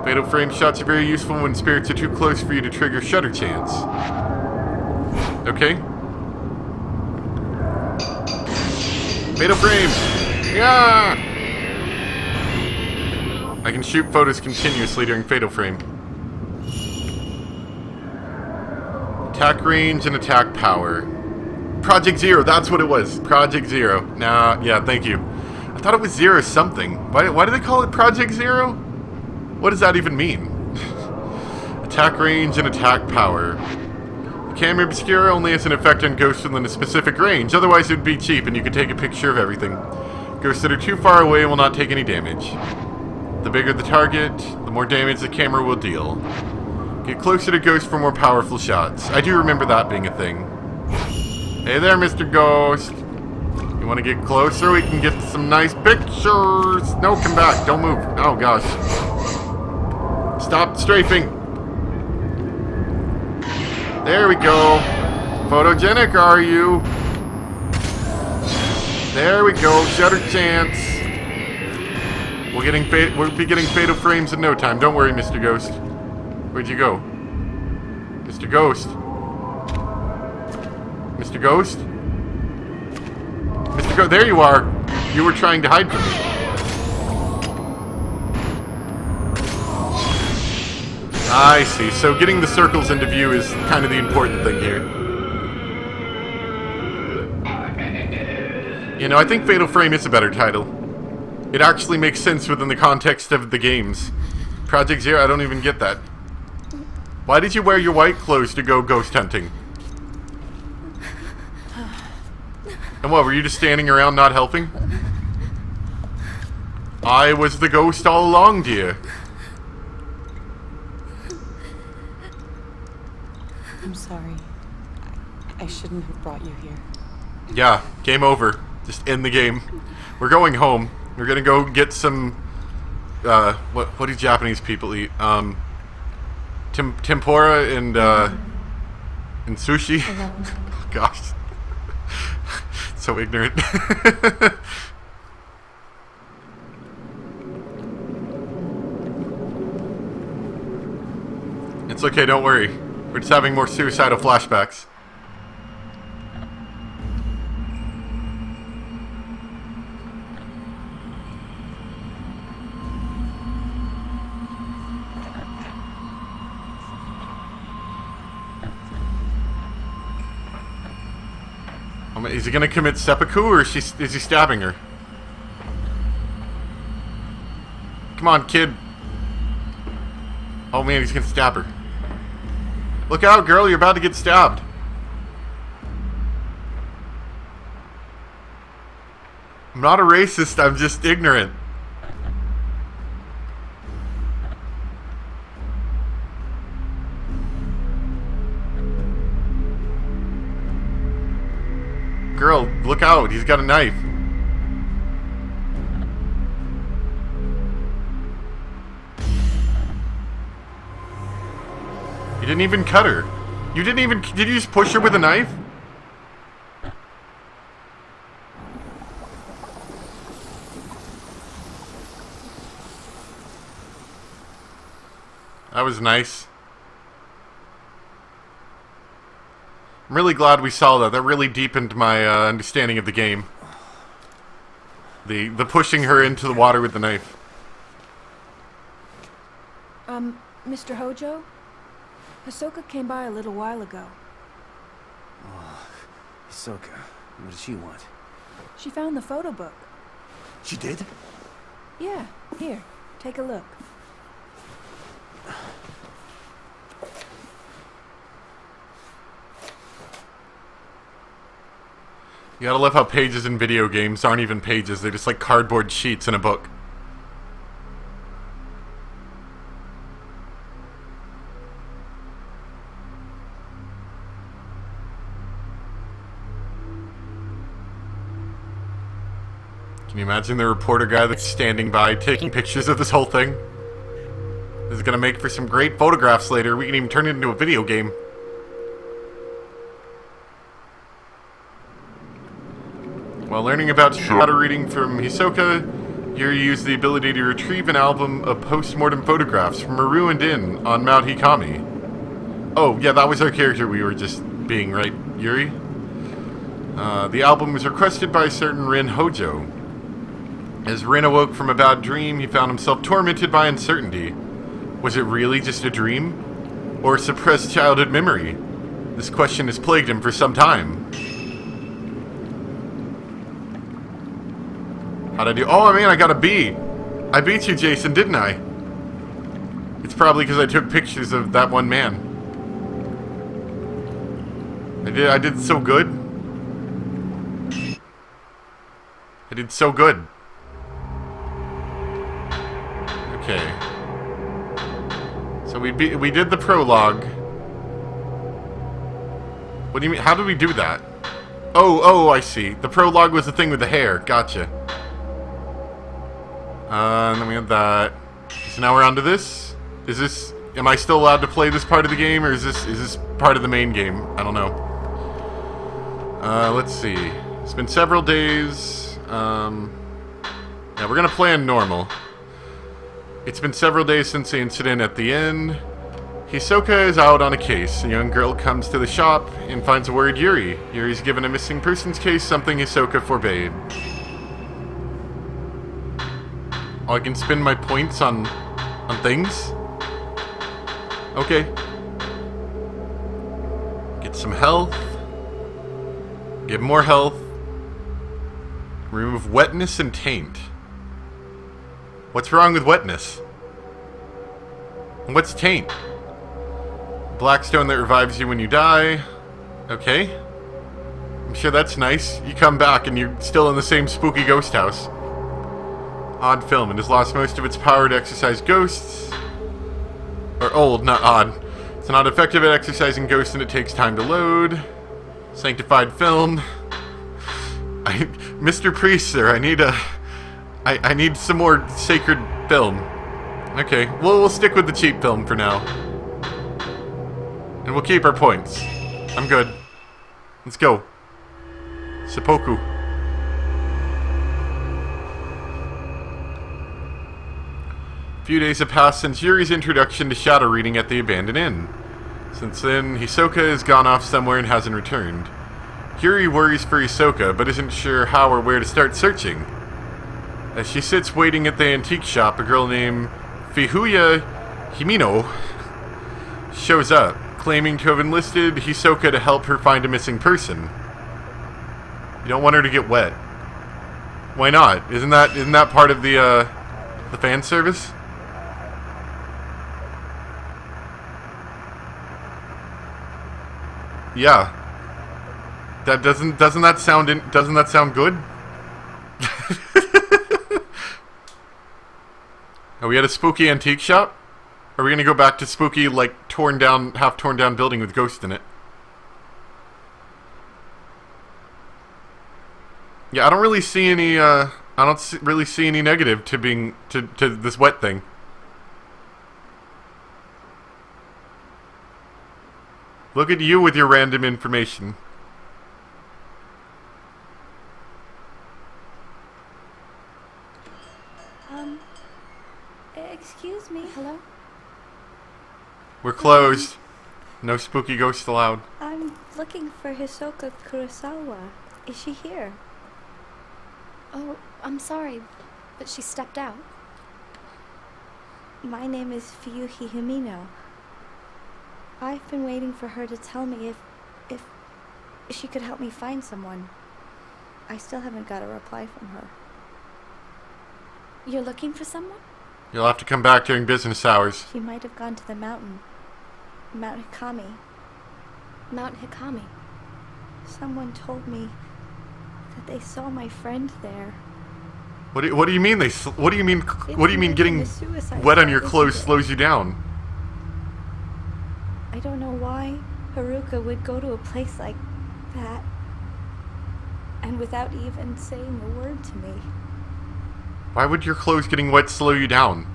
S1: Fatal frame shots are very useful when spirits are too close for you to trigger shutter chance. Okay. Fatal frame! Yeah! I can shoot photos continuously during fatal frame. Attack range and attack power. Project Zero, that's what it was. Project Zero. Nah, yeah, thank you. I thought it was Zero something. Why do they call it Project Zero? What does that even mean? Attack range and attack power. The camera obscura only has an effect on ghosts within a specific range. Otherwise it would be cheap and you could take a picture of everything. Ghosts that are too far away will not take any damage. The bigger the target, the more damage the camera will deal. Get closer to ghosts for more powerful shots. I do remember that being a thing. Hey there, Mr. Ghost. You want to get closer? We can get some nice pictures. No, come back. Don't move. Oh, gosh. Stop strafing. There we go. Photogenic, are you? There we go. Shutter chance. We'll be getting fatal frames in no time. Don't worry, Mr. Ghost. Where'd you go? Mr. Ghost. Mr. Ghost? Mr. Ghost, there you are. You were trying to hide from me. I see. So getting the circles into view is kind of the important thing here. You know, I think Fatal Frame is a better title. It actually makes sense within the context of the games. Project Zero, I don't even get that. Why did you wear your white clothes to go ghost hunting? And what, were you just standing around not helping? I was the ghost all along, dear.
S3: I'm sorry. I shouldn't have brought you here.
S1: Yeah, game over. Just end the game. We're going home. We're gonna go get some, what do Japanese people eat? Tempura and sushi. Oh, gosh. So ignorant. It's okay, don't worry. We're just having more suicidal flashbacks. Is he gonna commit seppuku or is he stabbing her? Come on, kid. Oh man, he's gonna stab her. Look out, girl, you're about to get stabbed. I'm not a racist, I'm just ignorant. Girl, look out, he's got a knife. You didn't even cut her. You didn't even... Did you just push her with a knife? That was nice. I'm really glad we saw that. That really deepened my understanding of the game. The pushing her into the water with the knife.
S2: Mr. Hojo? Hisoka came by a little while ago.
S4: Oh, Hisoka. What does she want?
S2: She found the photo book.
S4: She did?
S2: Yeah, here, take a look.
S1: You gotta love how pages in video games aren't even pages, they're just like cardboard sheets in a book. Can you imagine the reporter guy that's standing by taking pictures of this whole thing? This is gonna make for some great photographs later. We can even turn it into a video game. While learning about shadow reading from Hisoka, you use the ability to retrieve an album of post-mortem photographs from a ruined inn on Mount Hikami. Oh, yeah, that was our character we were just being, right, Yuri? The album was requested by a certain Rin Hojo. As Rin awoke from a bad dream, he found himself tormented by uncertainty. Was it really just a dream? Or a suppressed childhood memory? This question has plagued him for some time. How'd I do? Oh, man, I got a B. I beat you, Jason, didn't I? It's probably because I took pictures of that one man. I did so good. I did so good. Okay. So we did the prologue. What do you mean? How did we do that? Oh, I see. The prologue was the thing with the hair. Gotcha. And then we have that. So now we're on to this. Is this... Am I still allowed to play this part of the game, or is this part of the main game? I don't know. Let's see. It's been several days. Yeah, we're gonna play on normal. It's been several days since the incident at the inn. Hisoka is out on a case. A young girl comes to the shop and finds a worried Yuri. Yuri's given a missing persons case, something Hisoka forbade. Oh, I can spend my points on things? Okay. Get some health. Get more health. Remove wetness and taint. What's wrong with wetness? And what's taint? Blackstone that revives you when you die. Okay. I'm sure that's nice. You come back and you're still in the same spooky ghost house. Odd film. It has lost most of its power to exorcise ghosts. Or old, not odd. It's not effective at exorcising ghosts and it takes time to load. Sanctified film. Mr. Priest, sir, I need some more sacred film. Okay, we'll stick with the cheap film for now. And we'll keep our points. I'm good. Let's go. Seppuku. A few days have passed since Yuri's introduction to shadow reading at the abandoned inn. Since then, Hisoka has gone off somewhere and hasn't returned. Yuri worries for Hisoka, but isn't sure how or where to start searching. As she sits waiting at the antique shop, a girl named Fihuya Himino shows up, claiming to have enlisted Hisoka to help her find a missing person. You don't want her to get wet. Why not? Isn't that part of the fan service? Yeah. That doesn't that sound good? Are we at a spooky antique shop? Are we gonna go back to spooky, like, half torn down building with ghosts in it? Yeah, I don't really see any, really see any negative to being, to this wet thing. Look at you with your random information.
S5: Excuse me.
S3: Hello?
S1: We're closed. No spooky ghosts allowed.
S5: I'm looking for Hisoka Kurosawa. Is she here?
S6: Oh, I'm sorry, but she stepped out.
S5: My name is Fuyuhi Himino. I've been waiting for her to tell me if she could help me find someone. I still haven't got a reply from her.
S6: You're looking for someone?
S1: You'll have to come back during business hours.
S5: She might have gone to the mountain. Mount Hikami.
S6: Mount Hikami.
S5: Someone told me that they saw my friend there.
S1: What do you mean what do you mean getting wet on your clothes slows you down?
S5: I don't know why Haruka would go to a place like that and without even saying a word to me.
S1: Why would your clothes getting wet slow you down?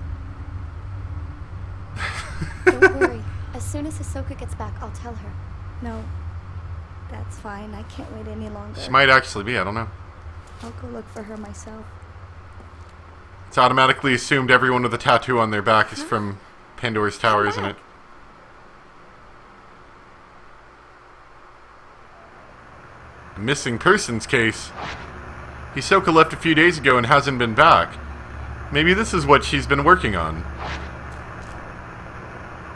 S6: Don't worry. As soon as Hisoka gets back, I'll tell her.
S5: No, that's fine. I can't wait any longer.
S1: She might actually be, I don't know.
S5: I'll go look for her myself.
S1: It's automatically assumed everyone with a tattoo on their back is from Pandora's Tower, isn't it? A missing persons case. Hisoka left a few days ago and hasn't been back. Maybe this is what she's been working on.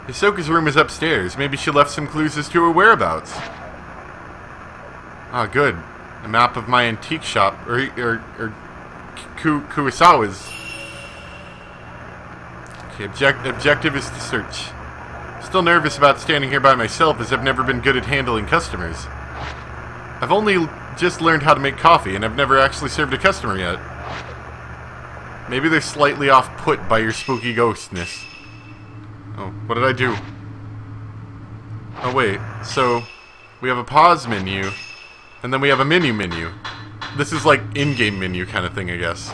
S1: Hisoka's room is upstairs. Maybe she left some clues as to her whereabouts. Ah, good. A map of my antique shop, or Kurosawa's. Okay, objective is to search. Still nervous about standing here by myself as I've never been good at handling customers. I've only just learned how to make coffee and I've never actually served a customer yet. Maybe they're slightly off-put by your spooky ghostness. Oh, what did I do? Oh wait, so we have a pause menu And then we have a menu. This is like in-game menu kind of thing, I guess.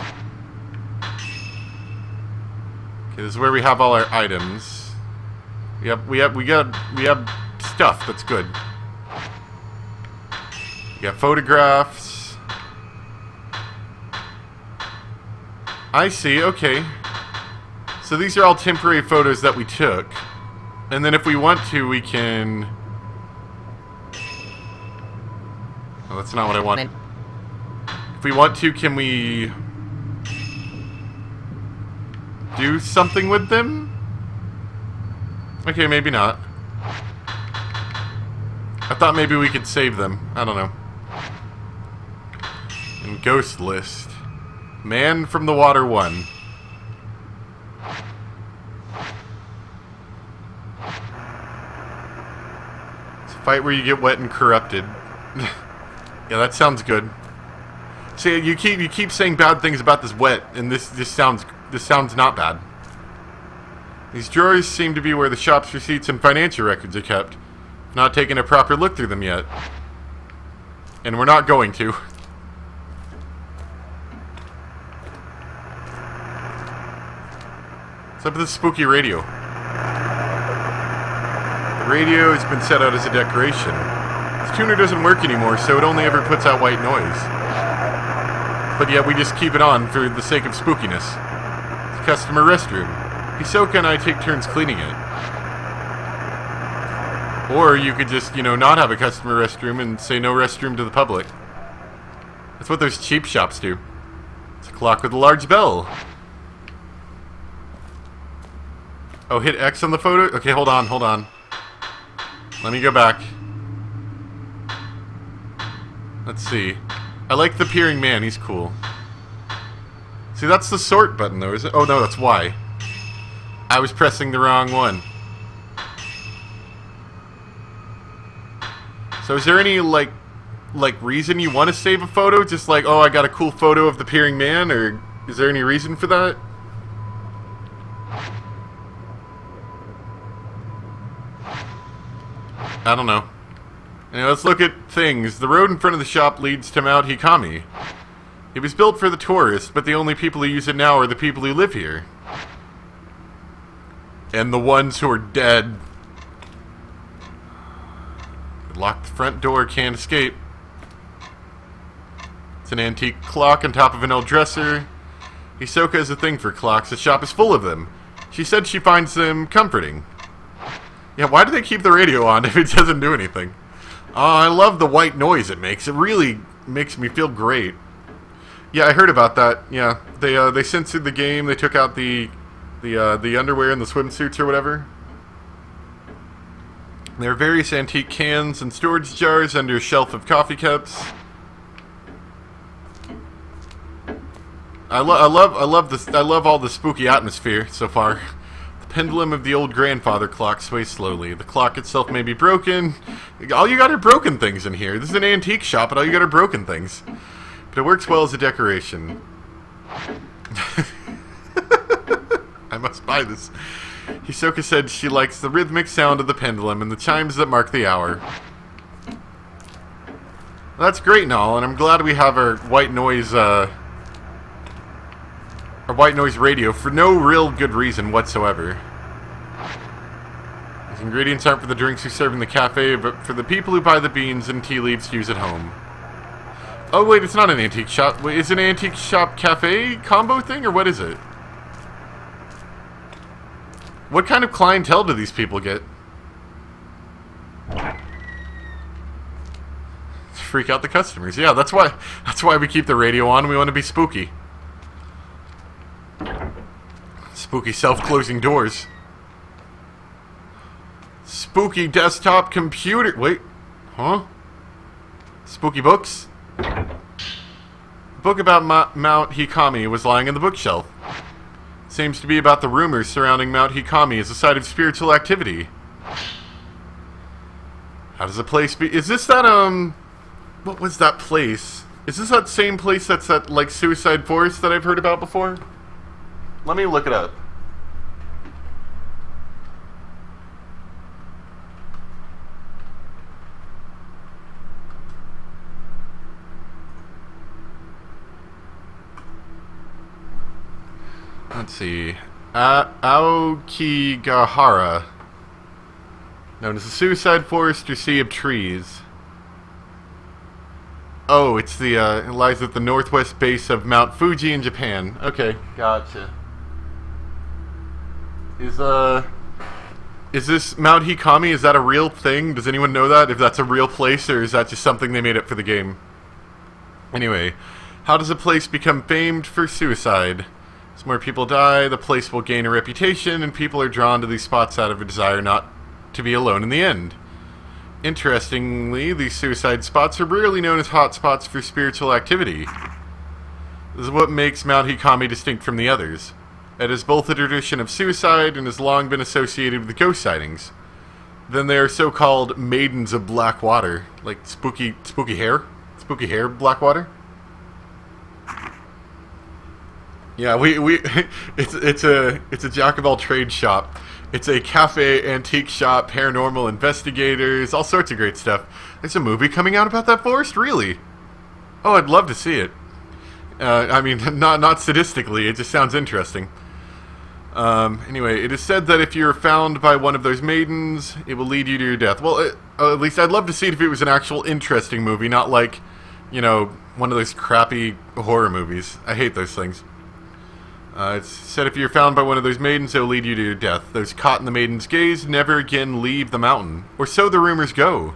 S1: Okay, this is where we have all our items. We have stuff that's good. We got photographs. I see, okay. So these are all temporary photos that we took. And then if we want to, we can... Oh, that's not what I want. If we want to, can we... do something with them? Okay, maybe not. I thought maybe we could save them. I don't know. And ghost list. Man from the Water 1. It's a fight where you get wet and corrupted. Yeah, that sounds good. See, you keep saying bad things about this wet, and this sounds not bad. These drawers seem to be where the shop's receipts and financial records are kept. I've not taken a proper look through them yet. And we're not going to. What's up with this spooky radio? The radio has been set out as a decoration. This tuner doesn't work anymore, so it only ever puts out white noise. But yet we just keep it on for the sake of spookiness. It's a customer restroom. Hisoka and I take turns cleaning it. Or you could just, not have a customer restroom and say no restroom to the public. That's what those cheap shops do. It's a clock with a large bell. Oh, hit X on the photo? Okay, hold on. Let me go back. Let's see. I like the peering man, he's cool. See, that's the sort button though, is it? Oh no, that's Y. I was pressing the wrong one. So is there any, like reason you want to save a photo? Just like, oh, I got a cool photo of the peering man? Or is there any reason for that? I don't know. Anyway, let's look at things. The road in front of the shop leads to Mount Hikami. It was built for the tourists, but the only people who use it now are the people who live here. And the ones who are dead. Lock the front door, can't escape. It's an antique clock on top of an old dresser. Hisoka has a thing for clocks. The shop is full of them. She said she finds them comforting. Yeah, why do they keep the radio on if it doesn't do anything? I love the white noise it makes. It really makes me feel great. Yeah, I heard about that. Yeah, they censored the game. They took out the underwear and the swimsuits or whatever. There are various antique cans and storage jars under a shelf of coffee cups. I love all the spooky atmosphere so far. The pendulum of the old grandfather clock sways slowly. The clock itself may be broken. All you got are broken things in here. This is an antique shop, but all you got are broken things. But it works well as a decoration. I must buy this. Hisoka said she likes the rhythmic sound of the pendulum and the chimes that mark the hour. Well, that's great and all, and I'm glad we have our white noise radio for no real good reason whatsoever. These ingredients aren't for the drinks we serve in the cafe, but for the people who buy the beans and tea leaves to use at home. Oh wait, it's not an antique shop. Wait, is it an antique shop cafe combo thing, or what is it? What kind of clientele do these people get? Freak out the customers. Yeah, that's why we keep the radio on. We want to be spooky. Spooky self-closing doors. Spooky desktop computer. Wait. Huh? Spooky books? The book about Mount Hikami was lying in the bookshelf. Seems to be about the rumors surrounding Mount Hikami as a site of spiritual activity. How does the place be? Is this that, what was that place? Is this that same place that's that, like, Suicide Forest that I've heard about before? Let me look it up. let's see. Aokigahara, known as the Suicide Forest or Sea of Trees. Oh, it lies at the northwest base of Mount Fuji in Japan. Okay, gotcha. Is this Mount Hikami, is that a real thing? Does anyone know that? If that's a real place, or is that just something they made up for the game? Anyway, how does a place become famed for suicide? As more people die, the place will gain a reputation, and people are drawn to these spots out of a desire not to be alone in the end. Interestingly, these suicide spots are rarely known as hot spots for spiritual activity. This is what makes Mount Hikami distinct from the others. It is both a tradition of suicide and has long been associated with ghost sightings. Then there are so-called Maidens of Black Water, like spooky hair black water. Yeah, it's a jack of all trades shop. It's a cafe, antique shop, paranormal investigators, all sorts of great stuff. There's a movie coming out about that forest, really? Oh, I'd love to see it. I mean, not sadistically. It just sounds interesting. Anyway, it is said that if you're found by one of those maidens, it will lead you to your death. Well, at least I'd love to see it if it was an actual interesting movie, not like, you know, one of those crappy horror movies. I hate those things. It's said if you're found by one of those maidens, it will lead you to your death. Those caught in the maiden's gaze never again leave the mountain, or so the rumors go.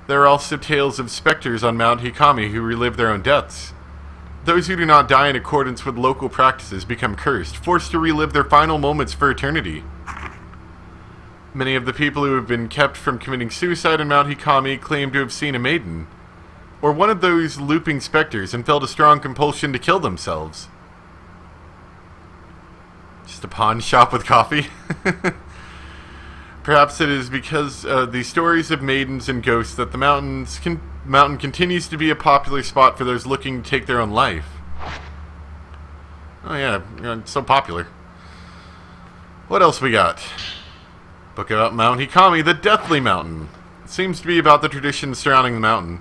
S1: There are also tales of specters on Mount Hikami who relive their own deaths. Those who do not die in accordance with local practices become cursed, forced to relive their final moments for eternity. Many of the people who have been kept from committing suicide in Mount Hikami claim to have seen a maiden, or one of those looping specters, and felt a strong compulsion to kill themselves. Just a pawn shop with coffee? Perhaps it is because the stories of maidens and ghosts that the mountain continues to be a popular spot for those looking to take their own life. Oh yeah, it's so popular. What else we got? Book about Mount Hikami, the Deathly Mountain. It seems to be about the traditions surrounding the mountain.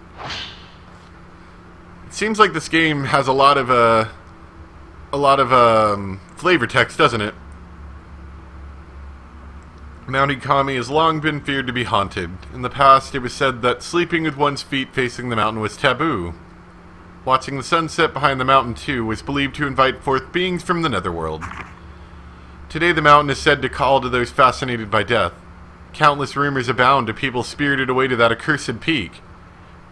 S1: It seems like this game has a lot of flavor text, doesn't it? Mount Hikami has long been feared to be haunted. In the past, it was said that sleeping with one's feet facing the mountain was taboo. Watching the sunset behind the mountain, too, was believed to invite forth beings from the netherworld. Today, the mountain is said to call to those fascinated by death. Countless rumors abound of people spirited away to that accursed peak.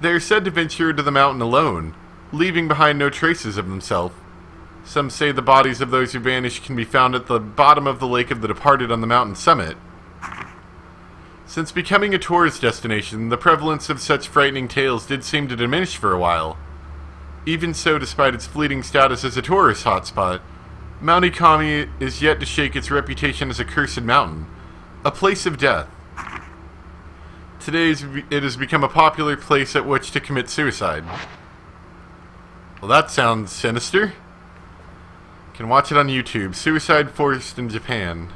S1: They are said to venture to the mountain alone, leaving behind no traces of themselves. Some say the bodies of those who vanished can be found at the bottom of the Lake of the Departed on the mountain summit. Since becoming a tourist destination, the prevalence of such frightening tales did seem to diminish for a while. Even so, despite its fleeting status as a tourist hotspot, Mount Hikami is yet to shake its reputation as a cursed mountain, a place of death. Today, it has become a popular place at which to commit suicide. Well, that sounds sinister. You can watch it on YouTube. Suicide Forest in Japan.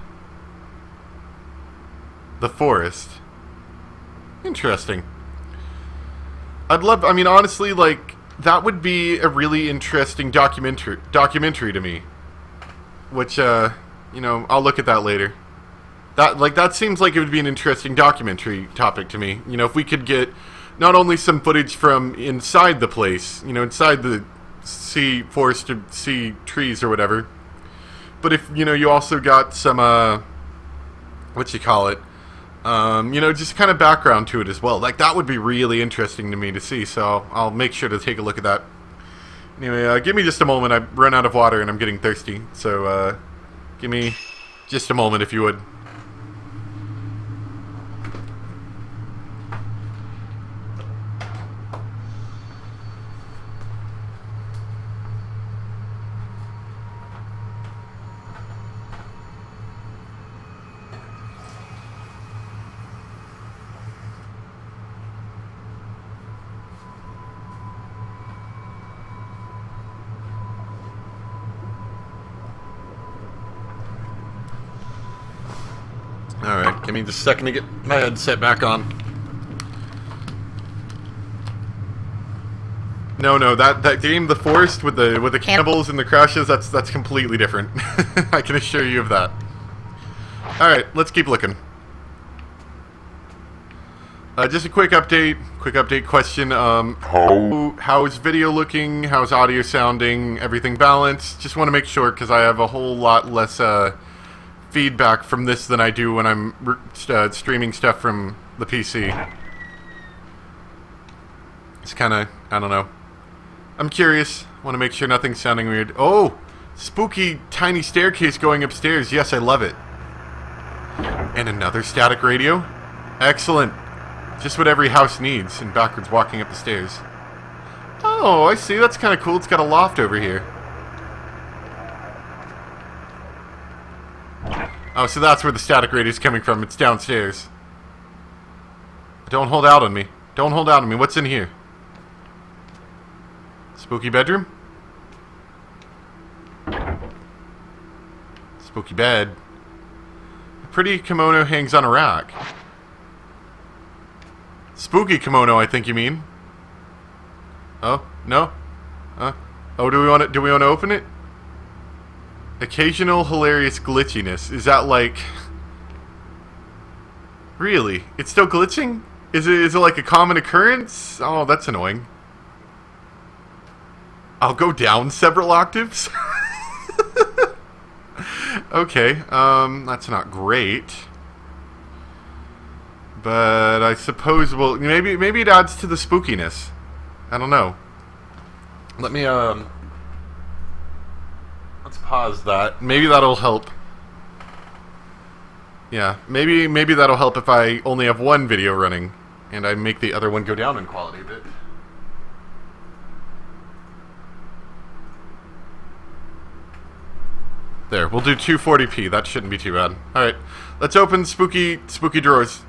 S1: The Forest. Interesting. I mean, honestly, like, that would be a really interesting documentary to me. Which, you know, I'll look at that later. That seems like it would be an interesting documentary topic to me. You know, if we could get not only some footage from inside the place, you know, inside the sea forest or sea trees or whatever, but if, you know, you also got some, you know, just kind of background to it as well. Like, that would be really interesting to me to see, so I'll make sure to take a look at that. Anyway, give me just a moment. I've run out of water and I'm getting thirsty, so, give me just a moment if you would. Alright, give me just a second to get my headset back on. No, that game, The Forest, with the cannibals and the crashes, that's completely different. I can assure you of that. Alright, let's keep looking. Just a quick update question. How's video looking? How's audio sounding? Everything balanced? Just want to make sure, because I have a whole lot less feedback from this than I do when I'm streaming stuff from the PC. It's kind of, I don't know. I'm curious. Want to make sure nothing's sounding weird. Oh! Spooky tiny staircase going upstairs. Yes, I love it. And another static radio? Excellent. Just what every house needs, and backwards walking up the stairs. Oh, I see. That's kind of cool. It's got a loft over here. Oh, so that's where the static radio is coming from. It's downstairs. Don't hold out on me. Don't hold out on me. What's in here? Spooky bedroom? Spooky bed. A pretty kimono hangs on a rack. Spooky kimono, I think you mean. Oh, no? Oh, do we want to open it? Occasional hilarious glitchiness. Is that like... Really? It's still glitching? Is it like a common occurrence? Oh, that's annoying. I'll go down several octaves? Okay, that's not great. But I suppose we'll... Maybe it adds to the spookiness. I don't know. Let me, let's pause that. Maybe that'll help. Yeah, maybe that'll help if I only have one video running and I make the other one go down in quality a bit. There, we'll do 240p. That shouldn't be too bad. Alright, let's open spooky drawers.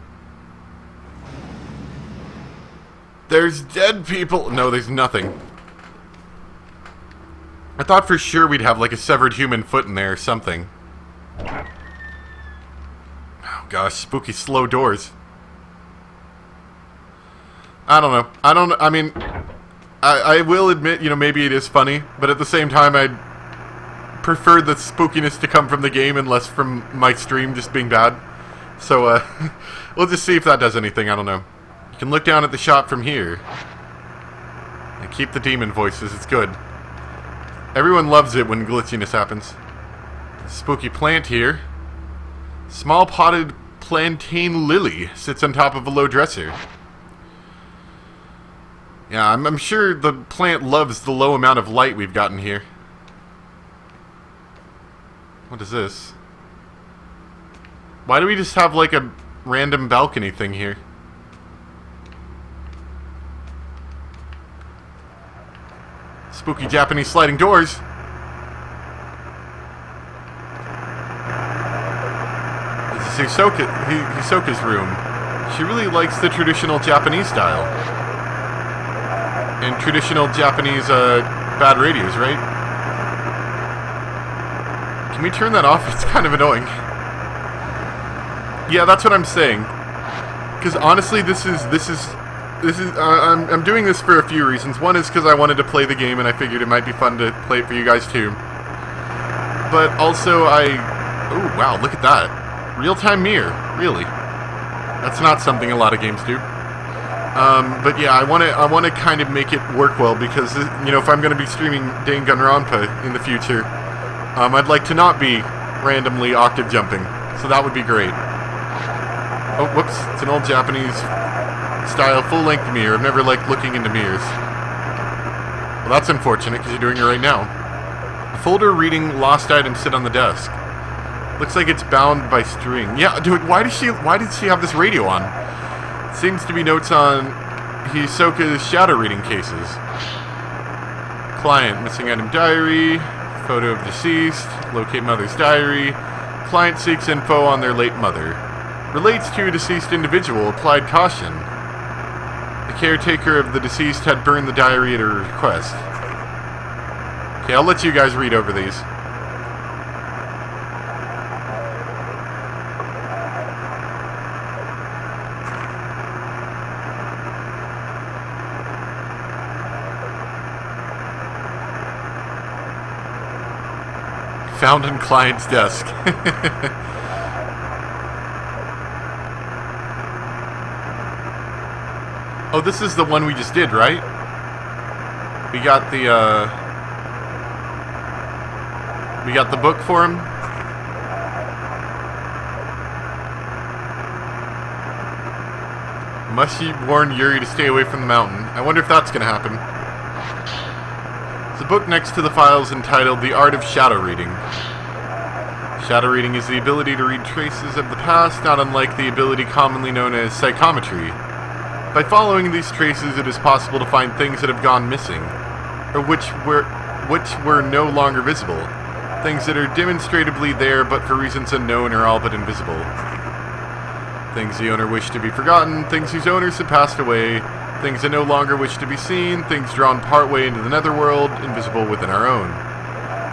S1: There's dead people. No, there's nothing. I thought for sure we'd have like a severed human foot in there or something. Oh gosh, spooky slow doors. I don't know. I mean, I will admit, you know, maybe it is funny, but at the same time I'd prefer the spookiness to come from the game and less from my stream just being bad. So, we'll just see if that does anything. I don't know. You can look down at the shop from here. And keep the demon voices. It's good. Everyone loves it when glitchiness happens. Spooky plant here. Small potted plantain lily sits on top of a low dresser. Yeah, I'm sure the plant loves the low amount of light we've gotten here. What is this? Why do we just have like a random balcony thing here? Spooky Japanese sliding doors. This is Hisoka's room. She really likes the traditional Japanese style. And traditional Japanese bad radios, right? Can we turn that off? It's kind of annoying. Yeah, that's what I'm saying. Because honestly, I'm doing this for a few reasons. One is because I wanted to play the game and I figured it might be fun to play it for you guys too. But also oh wow, look at that. Real-time mirror, really. That's not something a lot of games do. But yeah, I want to kind of make it work well because, you know, if I'm going to be streaming Danganronpa in the future, I'd like to not be randomly octave jumping. So that would be great. Oh, whoops. It's an old Japanese style full-length mirror. I've never liked looking into mirrors. Well, that's unfortunate because you're doing it right now. A folder reading lost items sit on the desk. Looks like it's bound by string. Yeah, dude, why did she have this radio on? Seems to be notes on Hisoka's shadow reading cases. Client, missing item diary, photo of deceased, locate mother's diary, client seeks info on their late mother. Relates to a deceased individual, applied caution. The caretaker of the deceased had burned the diary at her request. Okay, I'll let you guys read over these. Found in client's desk. Oh, this is the one we just did, right? We got the book for him. Must she warn Yuri to stay away from the mountain? I wonder if that's going to happen. The book next to the file is entitled The Art of Shadow Reading. Shadow reading is the ability to read traces of the past, not unlike the ability commonly known as psychometry. By following these traces, it is possible to find things that have gone missing, or which were no longer visible. Things that are demonstrably there but for reasons unknown are all but invisible. Things the owner wished to be forgotten, things whose owners have passed away, things that no longer wish to be seen, things drawn partway into the netherworld, invisible within our own.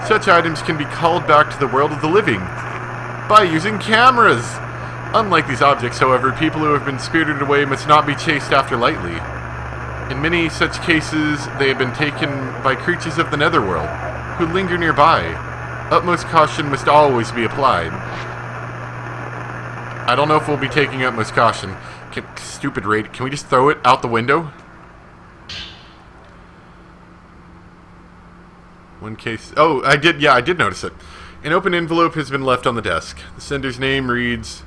S1: Such items can be called back to the world of the living by using cameras. Unlike these objects, however, people who have been spirited away must not be chased after lightly. In many such cases, they have been taken by creatures of the netherworld, who linger nearby. Utmost caution must always be applied. I don't know if we'll be taking utmost caution. Stupid raid. Can we just throw it out the window? One case... Oh, I did notice it. An open envelope has been left on the desk. The sender's name reads...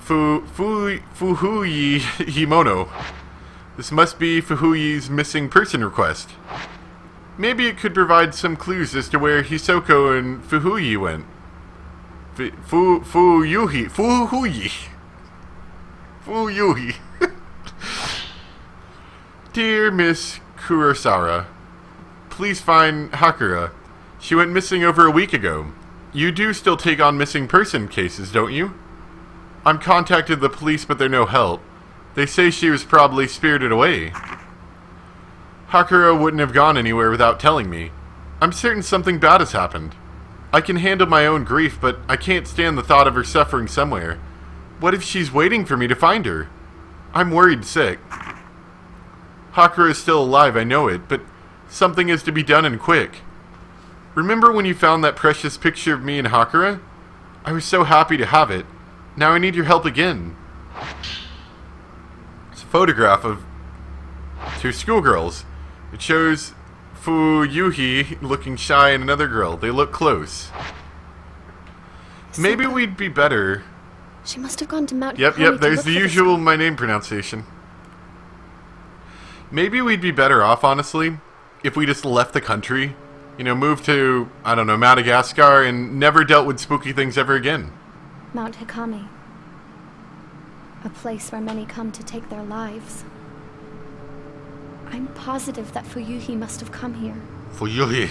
S1: Fuhuyi Himono. This must be Fuhuyi's missing person request. Maybe it could provide some clues as to where Hisoko and Fuhuyi went. Fuhuyi. Dear Miss Kurosawa, please find Hakura. She went missing over a week ago. You do still take on missing person cases, don't you? I'm contacted the police, but they're no help. They say she was probably spirited away. Hakura wouldn't have gone anywhere without telling me. I'm certain something bad has happened. I can handle my own grief, but I can't stand the thought of her suffering somewhere. What if she's waiting for me to find her? I'm worried sick. Hakura is still alive, I know it, but something is to be done and quick. Remember when you found that precious picture of me and Hakura? I was so happy to have it. Now I need your help again. It's a photograph of two schoolgirls. It shows Fuyuhi looking shy and another girl. They look close. Maybe we'd be better...
S6: She must have gone to Mount
S1: Yep,
S6: Hikami
S1: there's the usual my name pronunciation. Maybe we'd be better off, honestly, if we just left the country. You know, moved to, I don't know, Madagascar and never dealt with spooky things ever again.
S6: Mount Hikami. A place where many come to take their lives. I'm positive that Fuyuhi must have come here.
S1: Fuyuhi.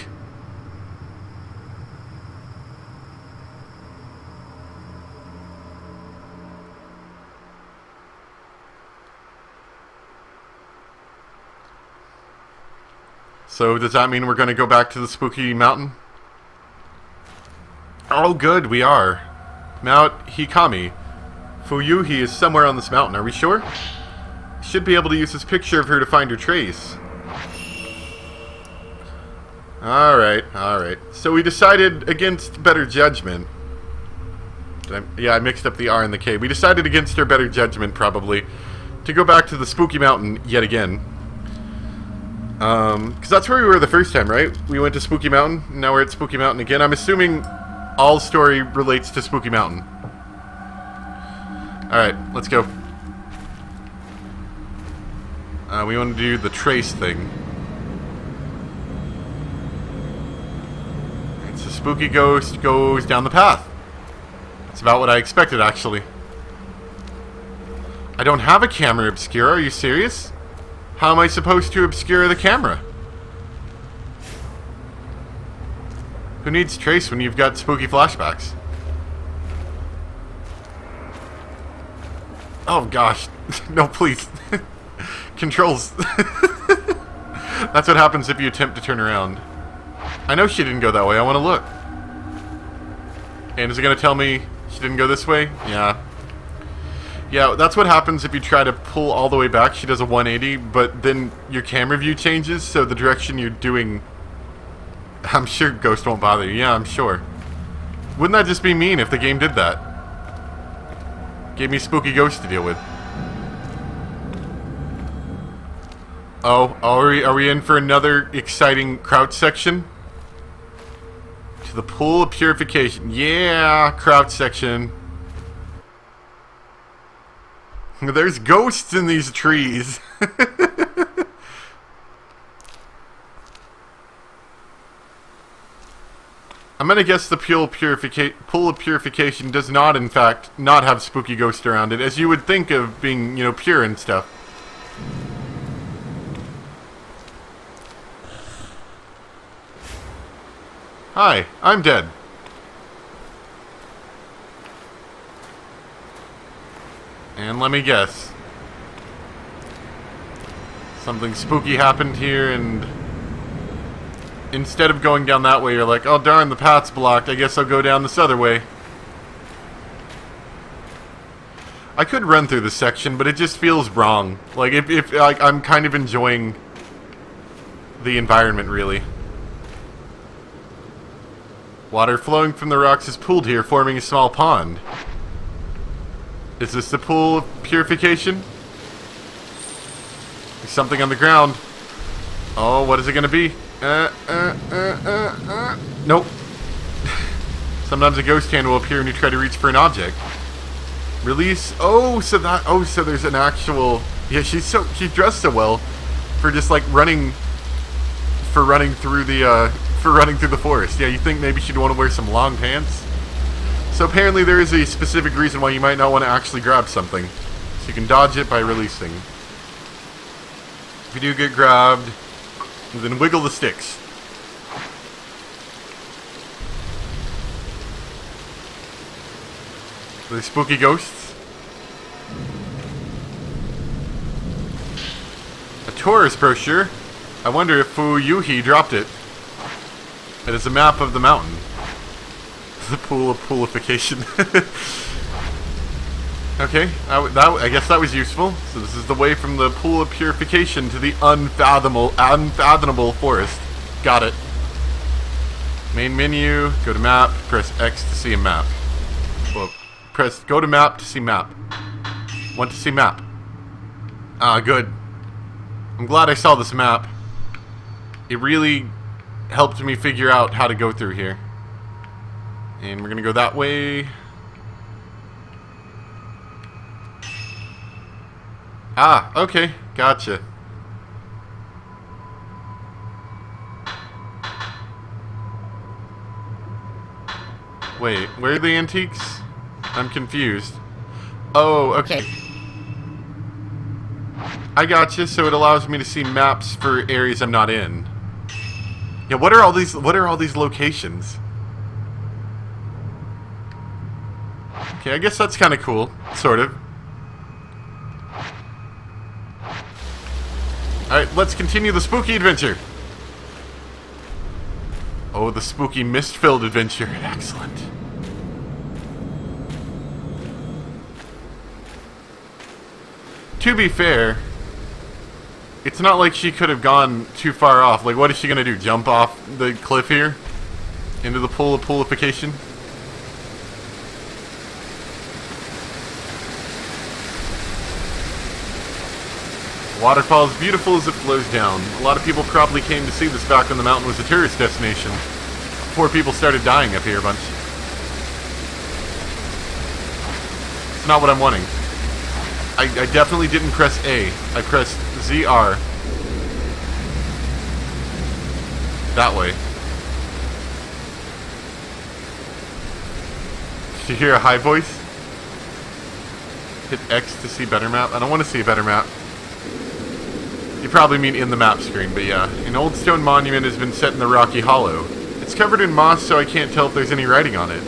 S1: So does that mean we're going to go back to the spooky mountain? Oh good, we are. Mount Hikami. Fuyuhi is somewhere on this mountain, are we sure? Should be able to use this picture of her to find her trace. Alright. So we decided against better judgment. I mixed up the R and the K. We decided against our better judgment, probably, to go back to the spooky mountain yet again. Because that's where we were the first time, right? We went to Spooky Mountain, and now we're at Spooky Mountain again. I'm assuming all story relates to Spooky Mountain. Alright, let's go. We want to do the trace thing. It's a spooky ghost goes down the path. That's about what I expected, actually. I don't have a camera obscure, are you serious? How am I supposed to obscure the camera? Who needs trace when you've got spooky flashbacks? Oh gosh. No, please. Controls. That's what happens if you attempt to turn around. I know she didn't go that way. I want to look. And is it going to tell me she didn't go this way? Yeah. Yeah, that's what happens if you try to pull all the way back. She does a 180, but then your camera view changes, so the direction you're doing... I'm sure Ghost won't bother you. Yeah, I'm sure. Wouldn't that just be mean if the game did that? Gave me spooky ghosts to deal with. Oh, are we in for another exciting crouch section? To the pool of purification. Yeah, crouch section. There's ghosts in these trees. I'm gonna guess the pool of purification does not, in fact, not have spooky ghosts around it, as you would think of being, you know, pure and stuff. Hi, I'm dead. And let me guess. Something spooky happened here, and instead of going down that way, you're like, oh darn, the path's blocked, I guess I'll go down this other way. I could run through this section, but it just feels wrong. Like, if like, I'm kind of enjoying the environment, really. Water flowing from the rocks is pooled here, forming a small pond. Is this the pool of purification? There's something on the ground. Oh, what is it gonna be? Nope. Sometimes a ghost hand will appear when you try to reach for an object. Release. Oh, so there's an actual. Yeah, she's dressed so well for just like running through the forest. Yeah, you think maybe she'd want to wear some long pants? So apparently there is a specific reason why you might not want to actually grab something. So you can dodge it by releasing. If you do get grabbed, then wiggle the sticks. Are they spooky ghosts? A tourist brochure? I wonder if Fu Yuhi dropped it. It is a map of the mountain. The pool of poolification. Okay, I guess that was useful. So this is the way from the pool of purification to the unfathomable forest. Got it. Main menu, go to map, press X to see a map. Well, press go to map to see map. Want to see map. Ah, good. I'm glad I saw this map. It really helped me figure out how to go through here. And we're gonna go that way. Ah, okay, gotcha. Wait, where are the antiques? I'm confused. Oh, okay. I gotcha, so it allows me to see maps for areas I'm not in. Yeah, what are all these locations? Okay, I guess that's kind of cool, sort of. Alright, let's continue the spooky adventure. Oh, the spooky mist-filled adventure. Excellent. To be fair, it's not like she could have gone too far off. Like, what is she gonna do? Jump off the cliff here? Into the pool of poolification? Waterfall is beautiful as it flows down. A lot of people probably came to see this back when the mountain was a tourist destination. Before people started dying up here a bunch. It's not what I'm wanting. I definitely didn't press A. I pressed ZR. That way. Did you hear a high voice? Hit X to see better map. I don't want to see a better map. You probably mean in the map screen, but yeah. An old stone monument has been set in the rocky hollow. It's covered in moss, so I can't tell if there's any writing on it.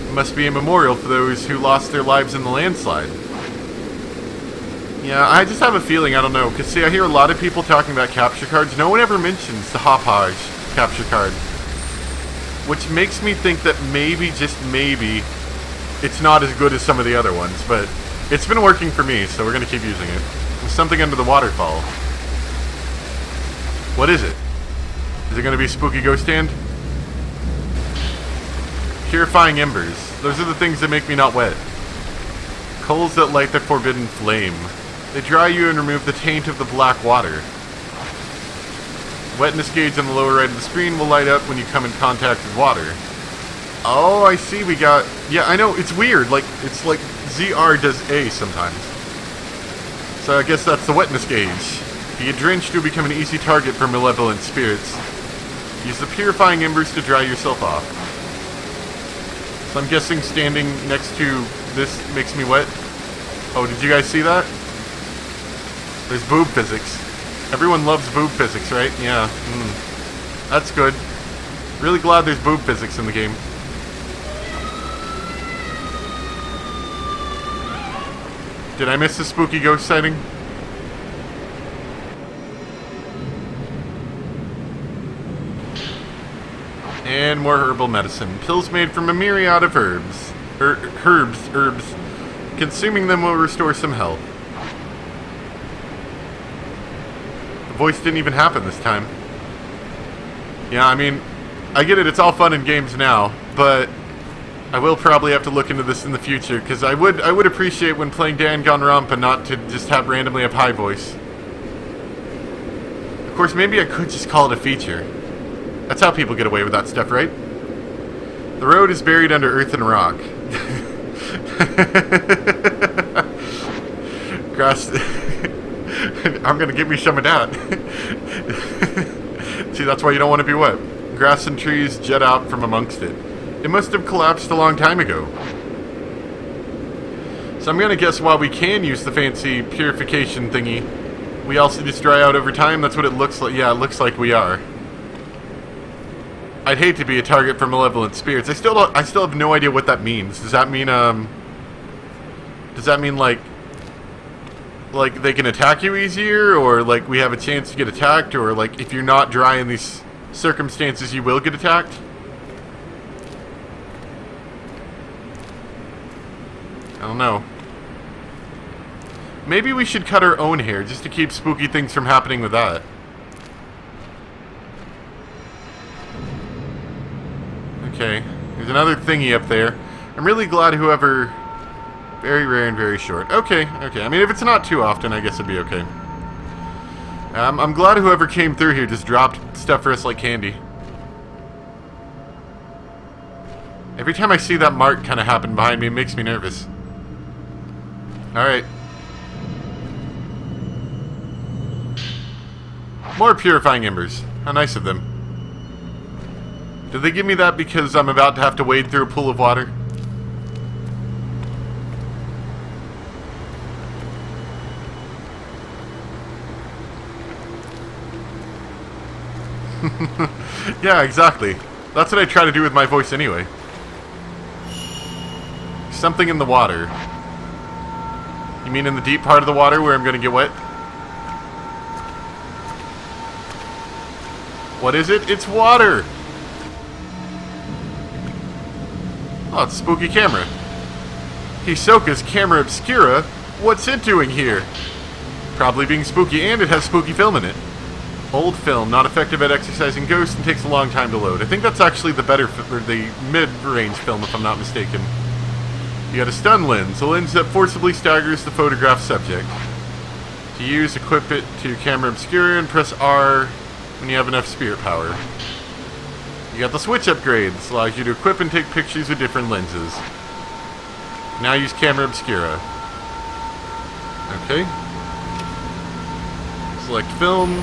S1: It must be a memorial for those who lost their lives in the landslide. Yeah, I just have a feeling, I don't know, because see, I hear a lot of people talking about capture cards. No one ever mentions the Hopage capture card. Which makes me think that maybe, just maybe, it's not as good as some of the other ones, but it's been working for me, so we're going to keep using it. There's something under the waterfall. What is it? Is it going to be Spooky Ghost Stand? Purifying embers. Those are the things that make me not wet. Coals that light the forbidden flame. They dry you and remove the taint of the black water. Wetness gauge on the lower right of the screen will light up when you come in contact with water. Oh, I see, we got... Yeah, I know, it's weird. Like, it's like ZR does A sometimes. So I guess that's the wetness gauge. If you get drenched, you'll become an easy target for malevolent spirits. Use the purifying embers to dry yourself off. So I'm guessing standing next to this makes me wet. Oh, did you guys see that? There's boob physics. Everyone loves boob physics, right? Yeah. That's good. Really glad there's boob physics in the game. Did I miss a spooky ghost sighting? And more herbal medicine. Pills made from a myriad of herbs. Herbs. Consuming them will restore some health. The voice didn't even happen this time. Yeah, I mean, I get it, it's all fun in games now, but I will probably have to look into this in the future, because I would appreciate when playing Danganronpa not to just have randomly have high voice. Of course, maybe I could just call it a feature. That's how people get away with that stuff, right? The road is buried under earth and rock. Grass... I'm gonna give me some of that. See, that's why you don't want to be wet. Grass and trees jut out from amongst it. It must have collapsed a long time ago. So I'm gonna guess while we can use the fancy purification thingy, we also just dry out over time. That's what it looks like. Yeah, it looks like we are. I'd hate to be a target for malevolent spirits. I still have no idea what that means. Does that mean like they can attack you easier, or like we have a chance to get attacked, or like if you're not dry in these circumstances you will get attacked? I don't know. Maybe we should cut our own hair just to keep spooky things from happening with that. Okay, there's another thingy up there. I'm really glad whoever... Very rare and very short. Okay. I mean, if it's not too often, I guess it'd be okay. I'm glad whoever came through here just dropped stuff for us like candy. Every time I see that mark kind of happen behind me, it makes me nervous. Alright. More purifying embers. How nice of them. Did they give me that because I'm about to have to wade through a pool of water? Yeah, exactly. That's what I try to do with my voice anyway. Something in the water. You mean in the deep part of the water where I'm gonna get wet? What is it? It's water! Oh, it's a spooky camera. Hisoka's camera obscura? What's it doing here? Probably being spooky, and it has spooky film in it. Old film, not effective at exercising ghosts and takes a long time to load. I think that's actually the better, or the mid-range film, if I'm not mistaken. You got a stun lens, a lens that forcibly staggers the photograph subject. To use, equip it to camera obscura and press R when you have enough spirit power. You got the switch upgrade. This allows you to equip and take pictures with different lenses. Now use camera obscura. Okay. Select film.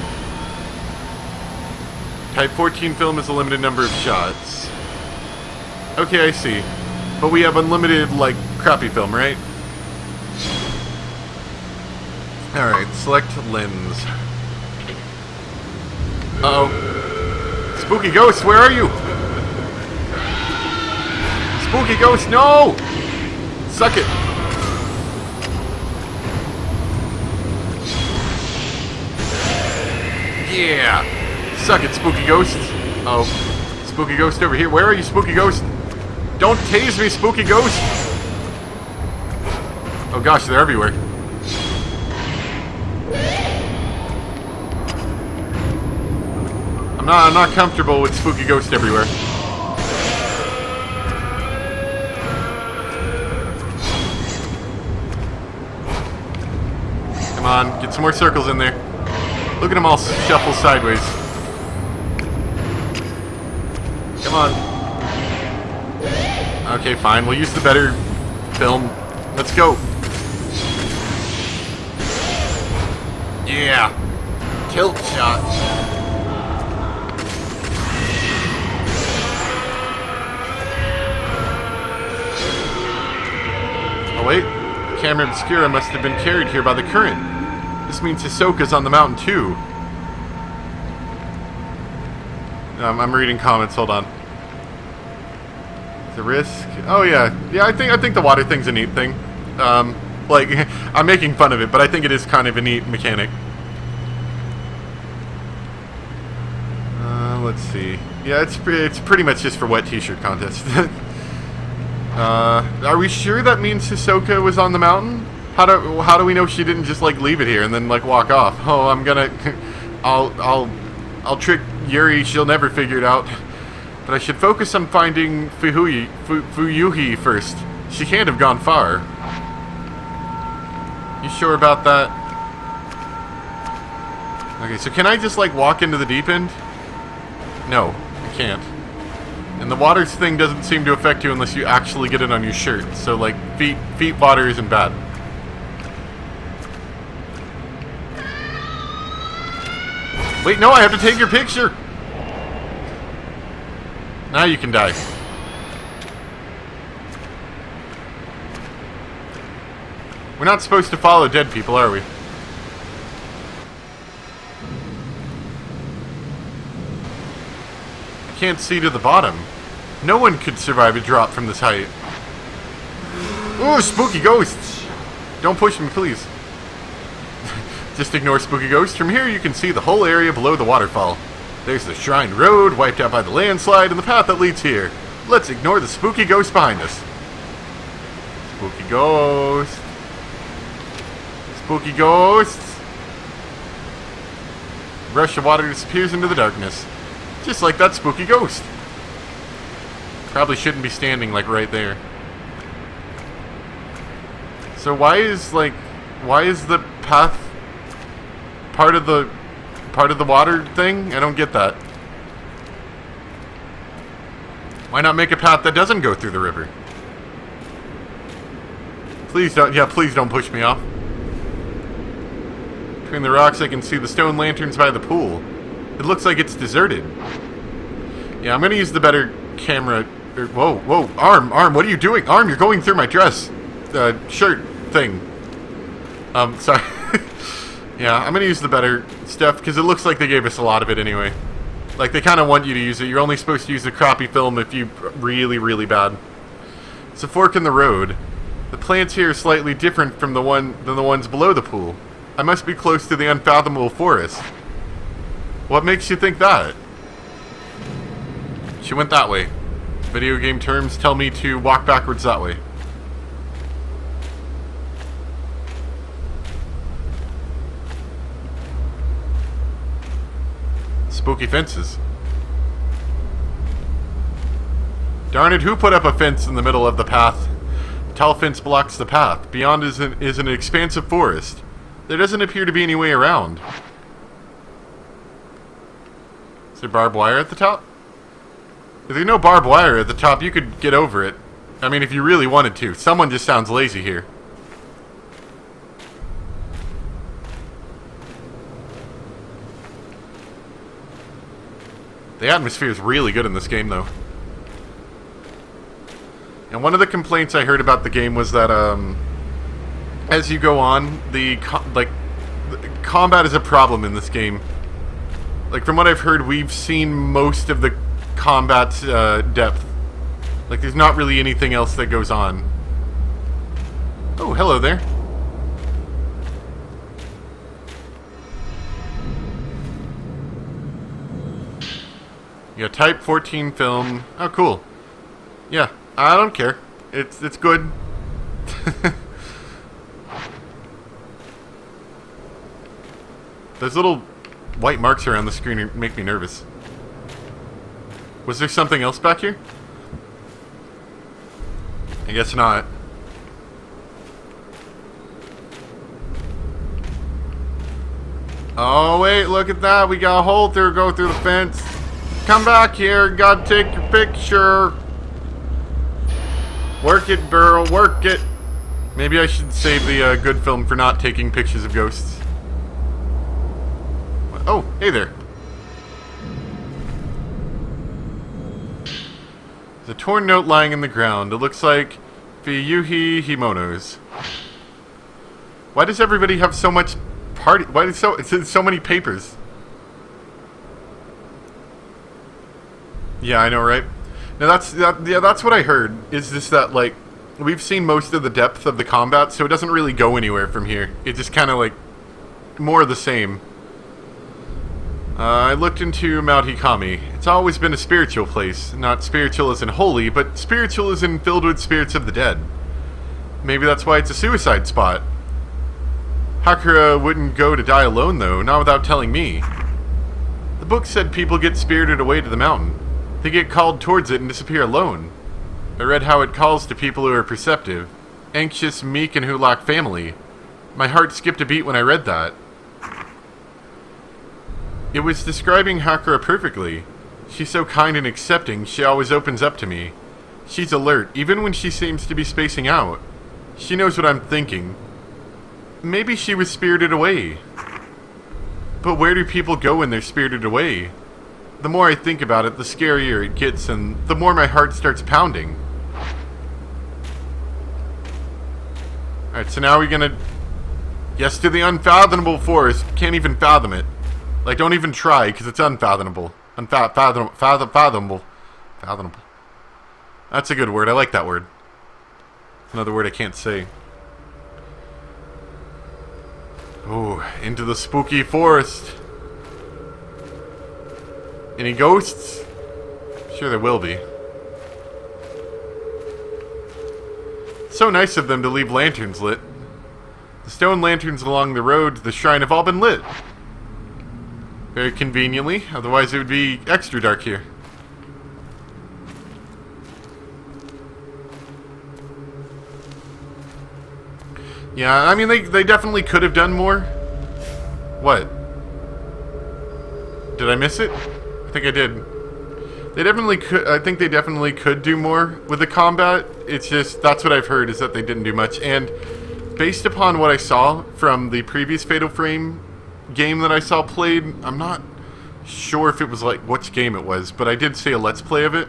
S1: Type 14 film is a limited number of shots. Okay, I see. But we have unlimited, like, crappy film, right? Alright, select lens. Uh-oh. Spooky ghost, where are you? Spooky ghost, no! Suck it. Yeah! Suck it, spooky ghost. Oh, spooky ghost over here. Where are you, spooky ghost? Don't tase me, spooky ghost! Oh gosh, they're everywhere. I'm not comfortable with spooky ghost everywhere. Come on, get some more circles in there. Look at them all shuffle sideways. Come on. Okay, fine. We'll use the better film. Let's go. Yeah. Tilt shot. Oh wait. Camera Obscura must have been carried here by the current. This means Hisoka's on the mountain too. I'm reading comments. Hold on. The risk. Oh yeah, yeah. I think the water thing's a neat thing. Like I'm making fun of it, but I think it is kind of a neat mechanic. Let's see. Yeah, it's pretty much just for wet t-shirt contest. Are we sure that means Hisoka was on the mountain? How do we know she didn't just like leave it here and then like walk off? Oh, I'll trick Yuri. She'll never figure it out. But I should focus on finding Fuyuhi first. She can't have gone far. You sure about that? Okay, so can I just like walk into the deep end? No, I can't. And the water thing doesn't seem to affect you unless you actually get it on your shirt. So like feet water isn't bad. Wait, no, I have to take your picture. Now you can die. We're not supposed to follow dead people, are we? I can't see to the bottom. No one could survive a drop from this height. Ooh, spooky ghosts! Don't push me, please. Just ignore spooky ghosts. From here you can see the whole area below the waterfall. There's the shrine road, wiped out by the landslide, and the path that leads here. Let's ignore the spooky ghost behind us. Spooky ghost. Spooky ghosts. Rush of water disappears into the darkness. Just like that spooky ghost. Probably shouldn't be standing like right there. So why is the path part of the water thing? I don't get that. Why not make a path that doesn't go through the river? Please don't, yeah, please don't push me off. Between the rocks I can see the stone lanterns by the pool. It looks like it's deserted. Yeah, I'm gonna use the better camera. Whoa, Arm, what are you doing? Arm, you're going through my dress. Shirt thing. Sorry. Yeah, I'm gonna use the better stuff, because it looks like they gave us a lot of it anyway. Like, they kind of want you to use it. You're only supposed to use the crappy film if you really, really bad. It's a fork in the road. The plants here are slightly different from than the ones below the pool. I must be close to the unfathomable forest. What makes you think that? She went that way. Video game terms tell me to walk backwards that way. Spooky fences. Darn it, who put up a fence in the middle of the path? A tall fence blocks the path. Beyond is an expansive forest. There doesn't appear to be any way around. Is there barbed wire at the top? If there's no barbed wire at the top, you could get over it. I mean, if you really wanted to. Someone just sounds lazy here. The atmosphere is really good in this game, though. And one of the complaints I heard about the game was that, as you go on, the combat is a problem in this game. Like, from what I've heard, we've seen most of the combat's depth. Like, there's not really anything else that goes on. Oh, hello there. Yeah, Type 14 film. Oh, cool. Yeah, I don't care. It's good. Those little white marks around the screen make me nervous. Was there something else back here? I guess not. Oh, wait, look at that. We got a hole through. Go through the fence. Come back here. Gotta take your picture. Work it, girl. Work it. Maybe I should save the good film for not taking pictures of ghosts. Oh, hey there. There's a torn note lying in the ground. It looks like Fuyuhi Himono's. Why does everybody have so much party? Why is so many papers? Yeah, I know, right? Now that's what I heard. Is just that like we've seen most of the depth of the combat, so it doesn't really go anywhere from here. It just kind of like more of the same. I looked into Mount Hikami. It's always been a spiritual place. Not spiritual as in holy, but spiritual as in filled with spirits of the dead. Maybe that's why it's a suicide spot. Hakura wouldn't go to die alone, though, not without telling me. The book said people get spirited away to the mountain. They get called towards it and disappear alone. I read how it calls to people who are perceptive, anxious, meek, and who lack family. My heart skipped a beat when I read that. It was describing Hakura perfectly. She's so kind and accepting, she always opens up to me. She's alert, even when she seems to be spacing out. She knows what I'm thinking. Maybe she was spirited away. But where do people go when they're spirited away? The more I think about it, the scarier it gets, and the more my heart starts pounding. Alright, so now we're gonna... Yes to the unfathomable forest. Can't even fathom it. Like, don't even try, because it's unfathomable. Fathomable. That's a good word. I like that word. Another word I can't say. Oh, into the spooky forest. Any ghosts? Sure there will be. So nice of them to leave lanterns lit. The stone lanterns along the road to the shrine have all been lit. Very conveniently, otherwise it would be extra dark here. Yeah, I mean, they definitely could have done more. What? Did I miss it? I think I did. They definitely could, I think they definitely could do more with the combat. It's just, that's what I've heard, is that they didn't do much. And based upon what I saw from the previous Fatal Frame game that I saw played, I'm not sure if it was like which game it was, but I did see a let's play of it.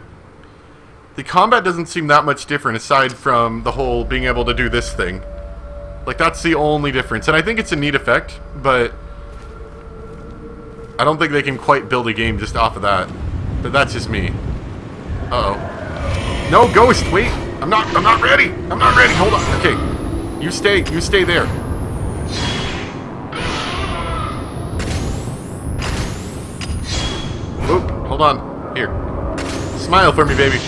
S1: The combat doesn't seem that much different aside from the whole being able to do this thing. Like, that's the only difference, and I think it's a neat effect, but I don't think they can quite build a game just off of that. But that's just me. Uh-oh. No, Ghost, wait! I'm not ready! I'm not ready! Hold on. Okay. You stay there. Oop, hold on. Here. Smile for me, baby.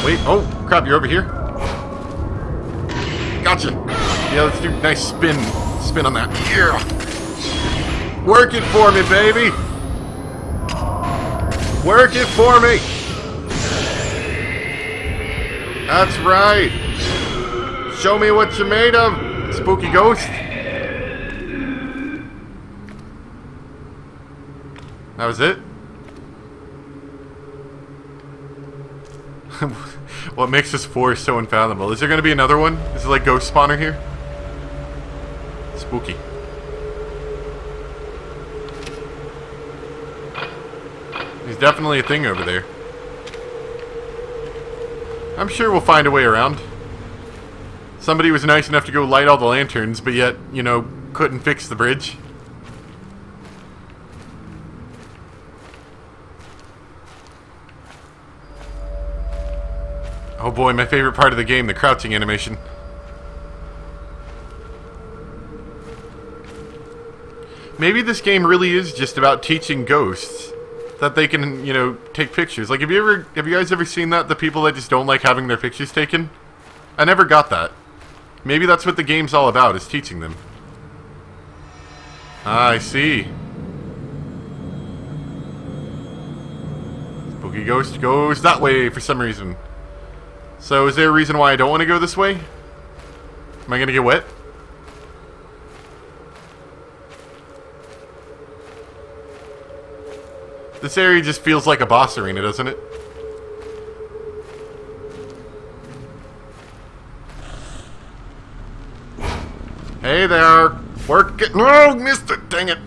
S1: Wait, oh, crap, you're over here? Gotcha. Yeah, let's do a nice spin on that. Yeah. Work it for me, baby. Work it for me. That's right. Show me what you're made of, spooky ghost. That was it? What makes this forest so unfathomable? Is there going to be another one? Is it like Ghost Spawner here? Spooky. There's definitely a thing over there. I'm sure we'll find a way around. Somebody was nice enough to go light all the lanterns, but yet, you know, couldn't fix the bridge. Oh boy, my favorite part of the game, the crouching animation. Maybe this game really is just about teaching ghosts that they can, you know, take pictures. Like, have you guys ever seen that? The people that just don't like having their pictures taken? I never got that. Maybe that's what the game's all about, is teaching them. Ah, I see. Spooky ghost goes that way for some reason. So is there a reason why I don't want to go this way? Am I going to get wet? This area just feels like a boss arena, doesn't it? Hey there! Work it! No! Missed it! Dang it!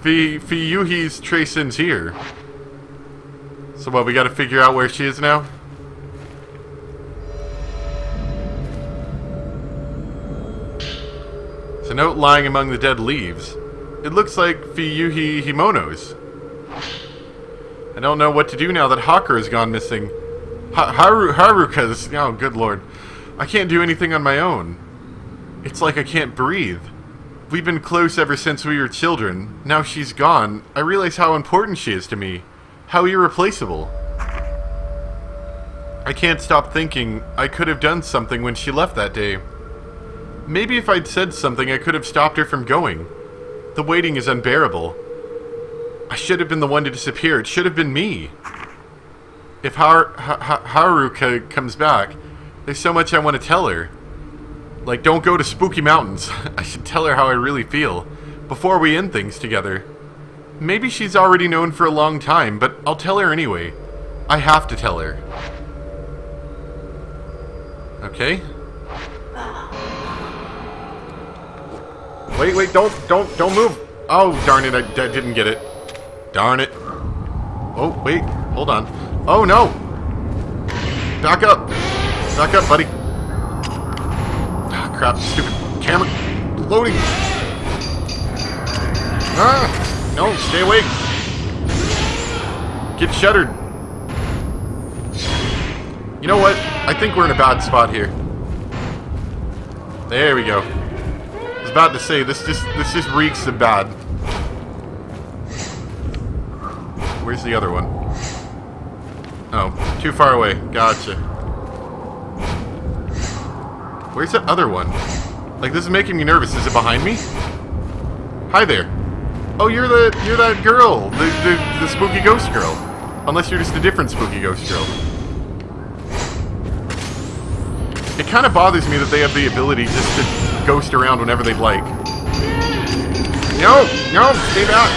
S1: Fiyuhi's Tracin's here. So what, we gotta figure out where she is now? There's a note lying among the dead leaves. It looks like Fiyuhi Himono's. I don't know what to do now that Hakura's gone missing. Haruka's... Oh, good lord. I can't do anything on my own. It's like I can't breathe. We've been close ever since we were children. Now she's gone. I realize how important she is to me. How irreplaceable. I can't stop thinking I could have done something when she left that day. Maybe if I'd said something, I could have stopped her from going. The waiting is unbearable. I should have been the one to disappear. It should have been me. If Haruka comes back, there's so much I want to tell her. Like, don't go to Spooky Mountains. I should tell her how I really feel, before we end things together. Maybe she's already known for a long time, but I'll tell her anyway. I have to tell her. Okay. Wait, don't move. Oh, darn it, I didn't get it. Darn it. Oh, wait, hold on. Oh, no. Back up, buddy. Ah, crap, stupid camera. Loading. Ah, no, stay awake. Get shuttered. You know what? I think we're in a bad spot here. There we go. I was about to say, this just reeks of bad. Where's the other one? Oh, too far away. Gotcha. Where's the other one? Like, this is making me nervous. Is it behind me? Hi there. Oh, you're that girl, the spooky ghost girl. Unless you're just a different spooky ghost girl. It kind of bothers me that they have the ability just to ghost around whenever they'd like. No, stay back.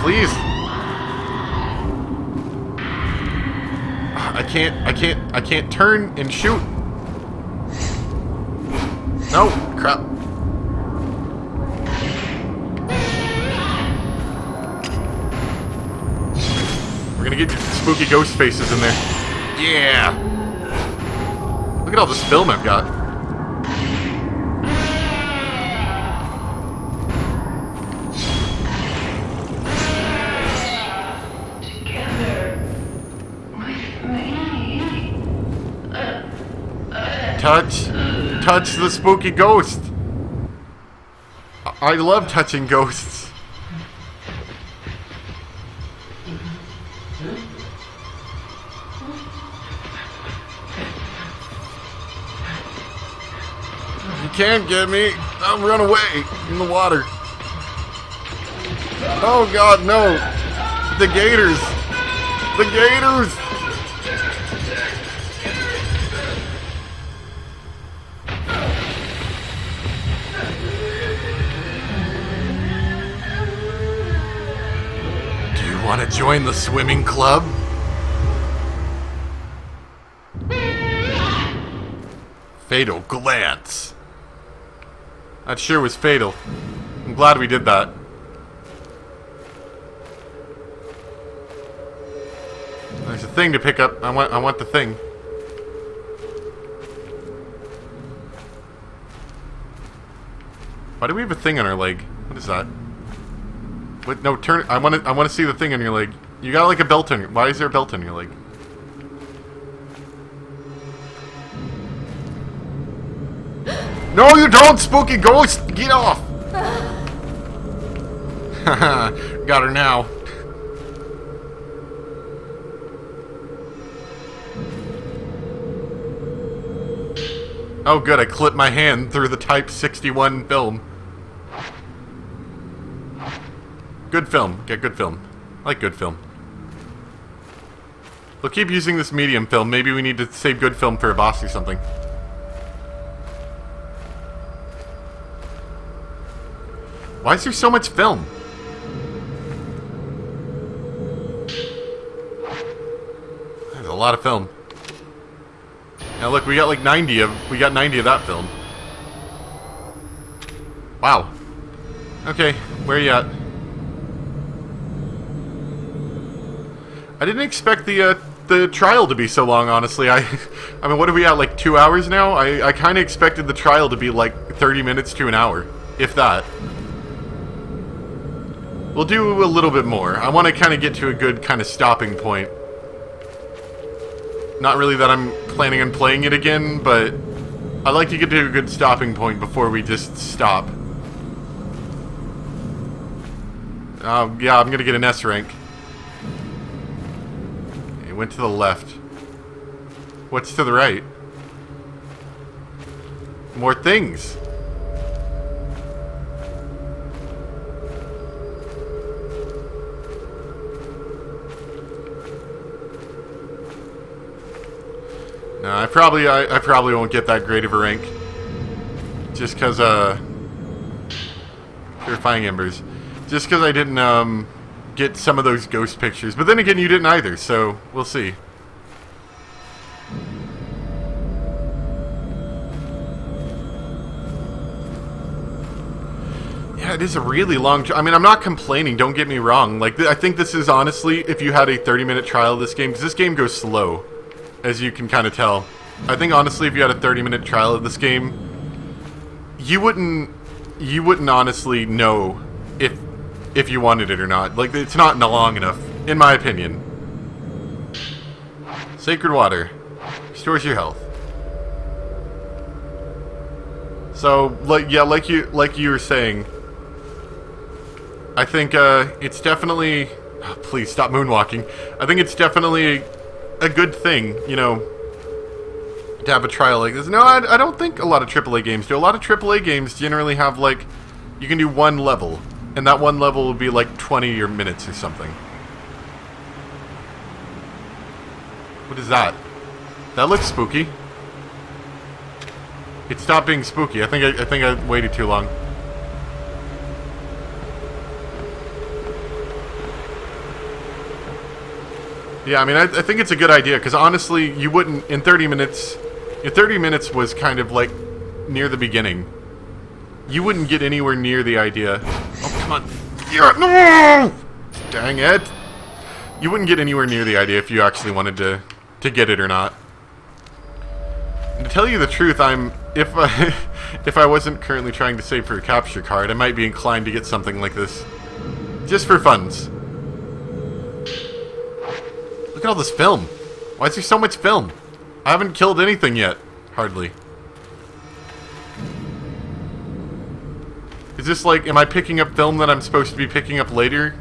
S1: Please. I can't turn and shoot. No, crap. We're gonna get spooky ghost faces in there. Yeah. Look at all this film I've got. Touch the spooky ghost. I love touching ghosts. You can't get me. I'll run away in the water. Oh God, no. The gators. The gators. Want to join the swimming club? Fatal glance. That sure was fatal. I'm glad we did that. There's a thing to pick up. I want the thing. Why do we have a thing on our leg? What is that? Wait, no, turn. I want to see the thing on your leg. You got like a belt on your. Why is there a belt on your leg? No, you don't, spooky ghost! Get off! Haha, got her now. Oh, good. I clipped my hand through the Type 61 film. Good film. Get good film. I like good film. We'll keep using this medium film. Maybe we need to save good film for a boss or something. Why is there so much film? There's a lot of film. Now look, we got like 90 of that film. Wow. Okay, where are you at? I didn't expect the trial to be so long, honestly. I mean, what are we at, like 2 hours now? I kind of expected the trial to be like 30 minutes to an hour, if that. We'll do a little bit more. I want to kind of get to a good kind of stopping point. Not really that I'm planning on playing it again, but I'd like to get to a good stopping point before we just stop. Yeah, I'm gonna get an S rank. It went to the left. What's to the right? More things. No, I probably won't get that great of a rank. Just cause Purifying Embers. Just because I didn't get some of those ghost pictures. But then again, you didn't either, so we'll see. Yeah, it is a really long... I mean, I'm not complaining, don't get me wrong. Like, I think this is honestly, if you had a 30-minute trial of this game, because this game goes slow, as you can kind of tell. I think honestly, if you had a 30-minute trial of this game, you wouldn't honestly know if you wanted it or not. Like, it's not long enough, in my opinion. Sacred water. Restores your health. So, like you were saying, I think it's definitely... Oh, please, stop moonwalking. I think it's definitely a good thing, you know, to have a trial like this. No, I don't think a lot of AAA games do. A lot of AAA games generally have, like, you can do one level. And that one level will be like 20 or minutes or something. What is that? That looks spooky. It stopped being spooky. I think I waited too long. Yeah, I mean, I think it's a good idea, because honestly, you wouldn't, in 30 minutes, your 30 minutes was kind of like near the beginning. You wouldn't get anywhere near the idea. Oh, come on. Yeah, no! Dang it. You wouldn't get anywhere near the idea if you actually wanted to get it or not. And to tell you the truth, if I wasn't currently trying to save for a capture card, I might be inclined to get something like this. Just for funs. Look at all this film. Why is there so much film? I haven't killed anything yet. Hardly. Is this like, am I picking up film that I'm supposed to be picking up later?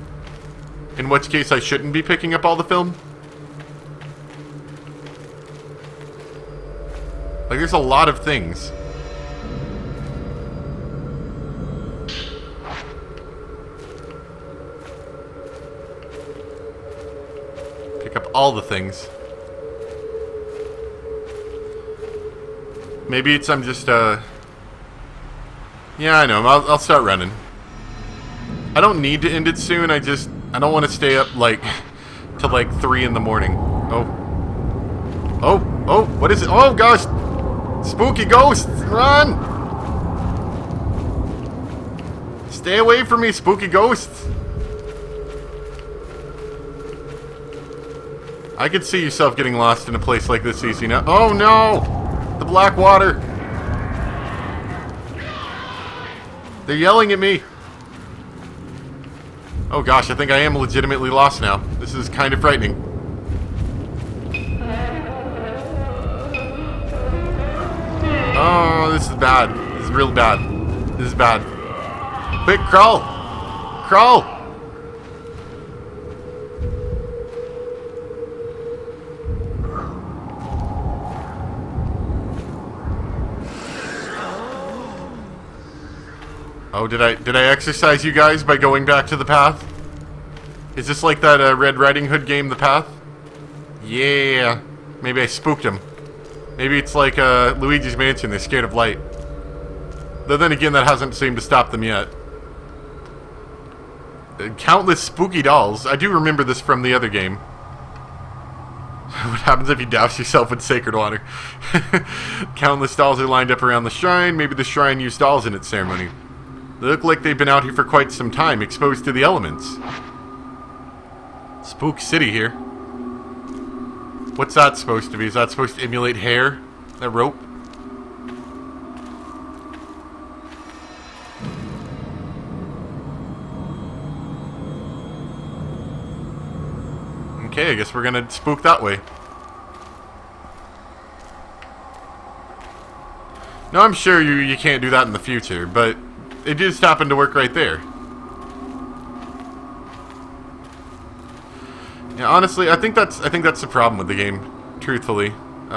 S1: In which case I shouldn't be picking up all the film? Like, there's a lot of things. Pick up all the things. Maybe it's I'm just, yeah, I know. I'll start running. I don't need to end it soon. I don't want to stay up, like, till, like, 3 in the morning. Oh, what is it? Oh, gosh! Spooky ghosts! Run! Stay away from me, spooky ghosts! I could see yourself getting lost in a place like this easy now. Oh, no! The black water! They're yelling at me. Oh gosh, I think I am legitimately lost now. This is kind of frightening. Oh, this is bad. This is real bad. This is bad. Quick, crawl! Crawl! Oh, did I exercise you guys by going back to the path? Is this like that Red Riding Hood game, The Path? Yeah. Maybe I spooked him. Maybe it's like Luigi's Mansion, they're scared of light. Though then again, that hasn't seemed to stop them yet. Countless spooky dolls. I do remember this from the other game. What happens if you douse yourself in sacred water? Countless dolls are lined up around the shrine. Maybe the shrine used dolls in its ceremony. They look like they've been out here for quite some time, exposed to the elements. Spook City here. What's that supposed to be? Is that supposed to emulate hair? That rope? Okay, I guess we're gonna spook that way. Now, I'm sure you can't do that in the future, but it just happened to work right there. Yeah, honestly, I think that's the problem with the game, truthfully.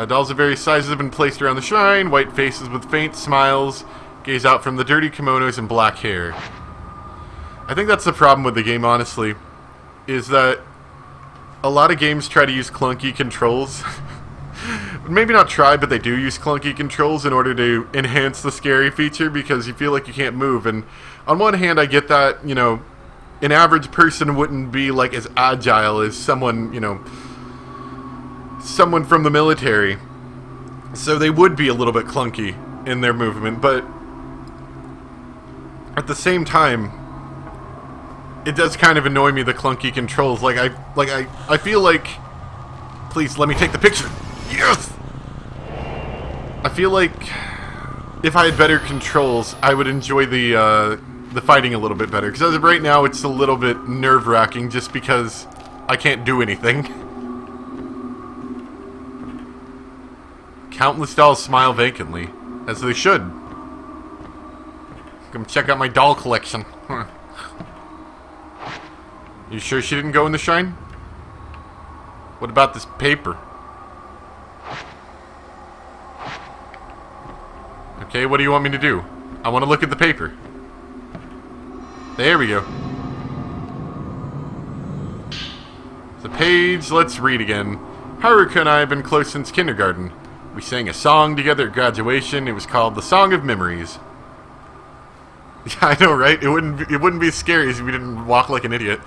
S1: Dolls of various sizes have been placed around the shrine, white faces with faint smiles gaze out from the dirty kimonos and black hair. I think that's the problem with the game, honestly, is that a lot of games try to use clunky controls. Maybe not try, but they do use clunky controls in order to enhance the scary feature because you feel like you can't move. And on one hand, I get that, you know, an average person wouldn't be like as agile as someone, you know, someone from the military. So they would be a little bit clunky in their movement, but at the same time, it does kind of annoy me, the clunky controls. I feel like, please let me take the picture. Yes. I feel like if I had better controls, I would enjoy the fighting a little bit better. Because as of right now, it's a little bit nerve-wracking just because I can't do anything. Countless dolls smile vacantly, as they should. Come check out my doll collection. You sure she didn't go in the shrine? What about this paper? Okay, what do you want me to do? I want to look at the paper. There we go. The page, let's read again. Haruka and I have been close since kindergarten. We sang a song together at graduation. It was called The Song of Memories. Yeah, I know, right? It wouldn't be as scary as if we didn't walk like an idiot.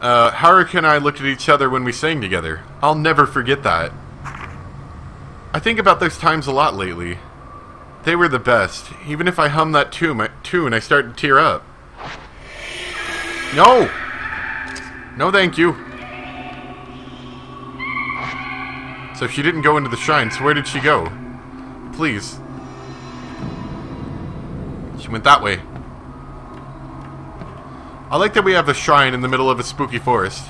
S1: Haruka and I looked at each other when we sang together. I'll never forget that. I think about those times a lot lately. They were the best. Even if I hum that tune, I start to tear up. No! No, thank you. So she didn't go into the shrine, so where did she go? Please. She went that way. I like that we have a shrine in the middle of a spooky forest.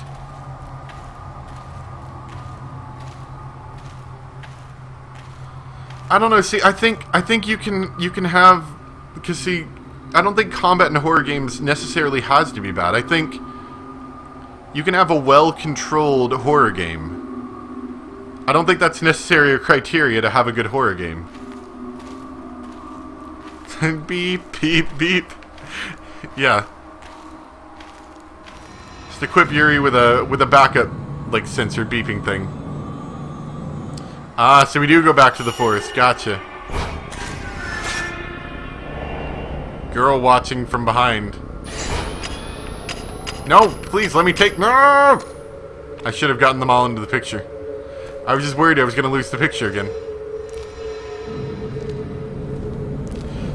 S1: I don't know, see, I think you can have, because see, I don't think combat in horror games necessarily has to be bad. I think you can have a well-controlled horror game. I don't think that's necessarily a criteria to have a good horror game. Beep, beep, beep. Yeah. Just equip Yuri with a backup, like, sensor beeping thing. Ah, so we do go back to the forest. Gotcha. Girl watching from behind. No, please, let me take... No! I should have gotten them all into the picture. I was just worried I was going to lose the picture again.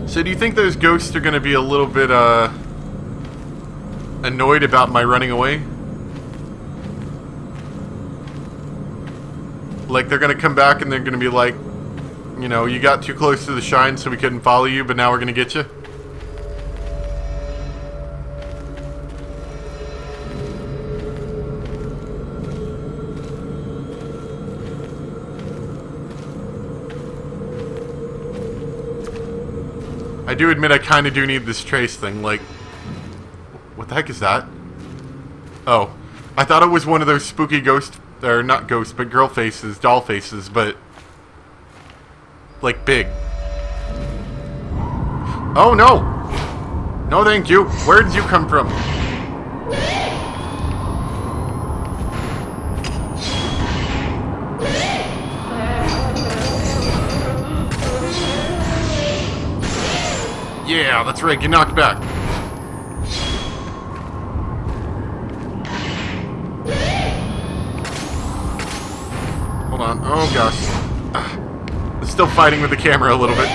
S1: So do you think those ghosts are going to be a little bit, annoyed about my running away? Like, they're going to come back and they're going to be like, you know, you got too close to the shrine so we couldn't follow you, but now we're going to get you? I do admit I kind of do need this trace thing, like... What the heck is that? Oh. I thought it was one of those spooky ghost... Or not ghosts, but girl faces, doll faces, but... like, big. Oh, no! No, thank you. Where did you come from? Yeah, that's right, get knocked back. Still fighting with the camera a little bit.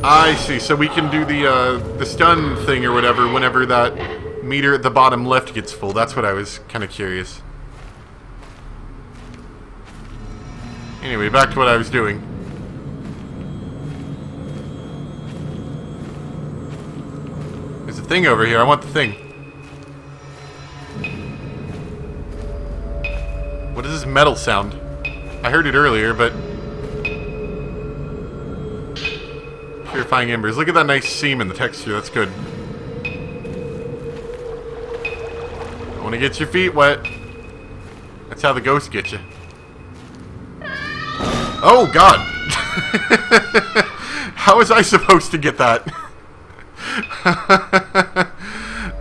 S1: I see. So we can do the stun thing or whatever whenever that meter at the bottom left gets full. That's what I was kind of curious. Anyway, back to what I was doing. There's a thing over here. I want the thing. What is this metal sound? I heard it earlier, but... Purifying embers. Look at that nice seam in the texture. That's good. I want to get your feet wet. That's how the ghosts get you. Oh, God! How was I supposed to get that?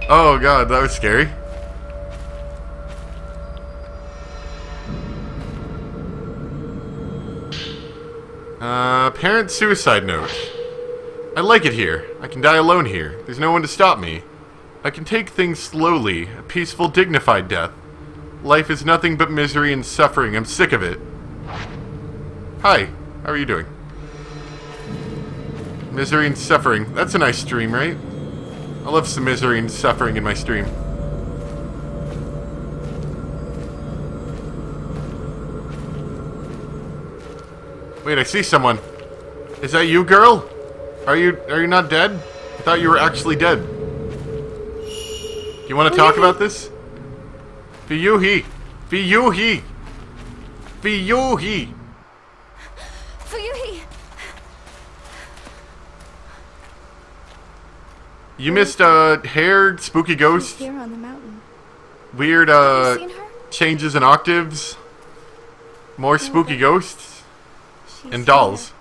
S1: Oh, God, that was scary. Parent suicide note. I like it here. I can die alone here. There's no one to stop me. I can take things slowly. A peaceful, dignified death. Life is nothing but misery and suffering. I'm sick of it. Hi. How are you doing? Misery and suffering. That's a nice stream, right? I love some misery and suffering in my stream. Wait, I see someone. Is that you, girl? Are you not dead? I thought you were actually dead. Do you want to talk about this? Fiyuhi! Fiyuhi! Fiyuhi!
S5: Fuyuhi!
S1: You missed hair, spooky ghost,
S5: Here on the mountain.
S1: weird
S5: Have you seen her?
S1: changes in octaves, more spooky ghosts,
S5: She's
S1: and dolls.
S5: here.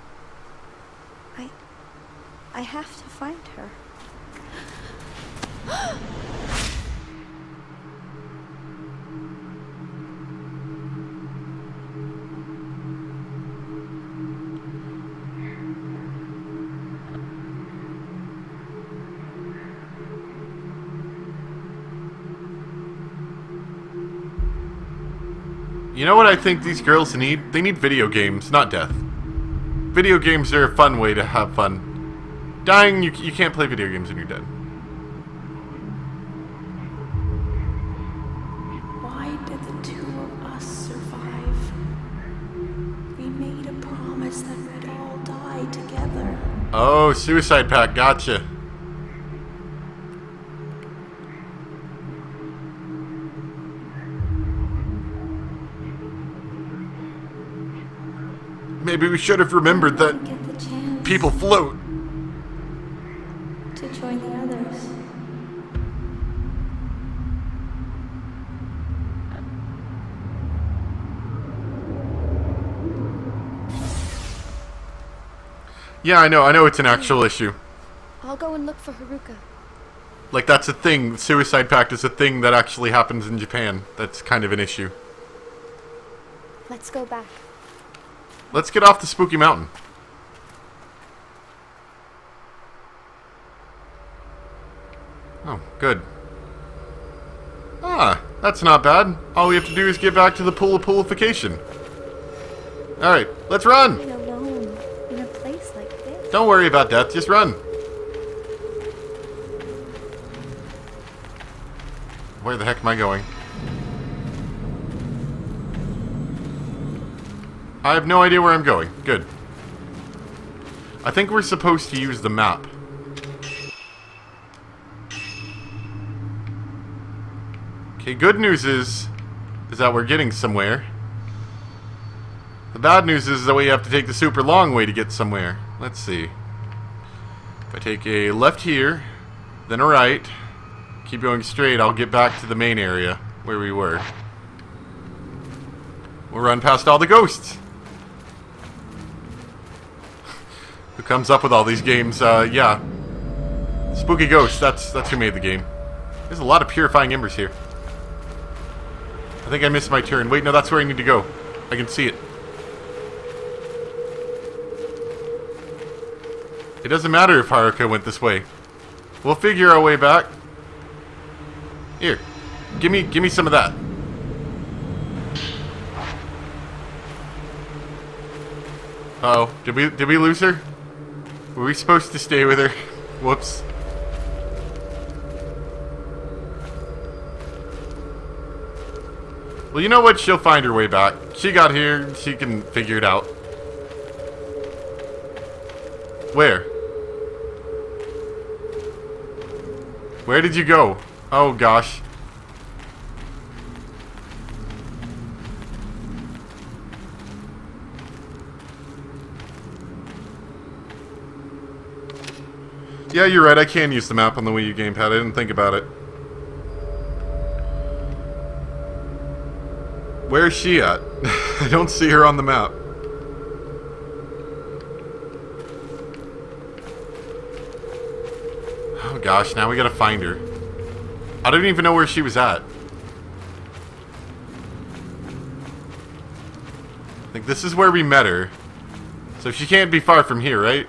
S5: I have to find her.
S1: You know what I think these girls need? They need video games, not death. Video games are a fun way to have fun. Dying, you can't play video games when you're dead.
S3: Why did the two of us survive? We made a promise that we'd all die together.
S1: Oh, suicide pact, gotcha. Maybe we should have remembered that
S5: Get the chance
S1: people float.
S5: to join the others.
S1: Yeah, I know it's an actual issue.
S6: I'll go and look for Haruka.
S1: Like, that's a thing. Suicide pact is a thing that actually happens in Japan. That's kind of an issue.
S6: Let's go back.
S1: Let's get off the spooky mountain. Oh, good. Ah, that's not bad. All we have to do is get back to the pool of poolification. Alright, let's run!
S5: Being alone in a place like this.
S1: Don't worry about death, just run. Where the heck am I going? I have no idea where I'm going. Good. I think we're supposed to use the map. Okay, good news is that we're getting somewhere. The bad news is that we have to take the super long way to get somewhere. Let's see. If I take a left here, then a right, keep going straight, I'll get back to the main area where we were. We'll run past all the ghosts. Who comes up with all these games? Yeah. Spooky Ghosts, that's who made the game. There's a lot of purifying embers here. I think I missed my turn. Wait, no, that's where I need to go. I can see it. It doesn't matter if Haruka went this way. We'll figure our way back. Here, give me some of that. Uh oh, did we lose her? Were we supposed to stay with her? Whoops. Well, you know what? She'll find her way back. She got here. She can figure it out. Where? Where did you go? Oh, gosh. Yeah, you're right. I can use the map on the Wii U gamepad. I didn't think about it. Where's she at? I don't see her on the map. Oh gosh, now we gotta find her. I don't even know where she was at. I think this is where we met her. So she can't be far from here, right?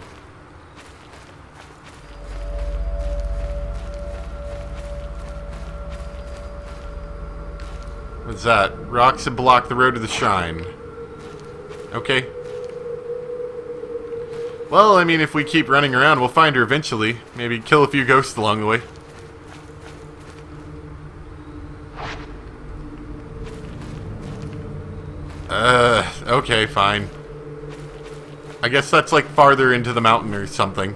S1: What's that? Rocks that block the road to the shrine. Okay. Well, I mean, if we keep running around, we'll find her eventually. Maybe kill a few ghosts along the way. Okay, fine. I guess that's like farther into the mountain or something.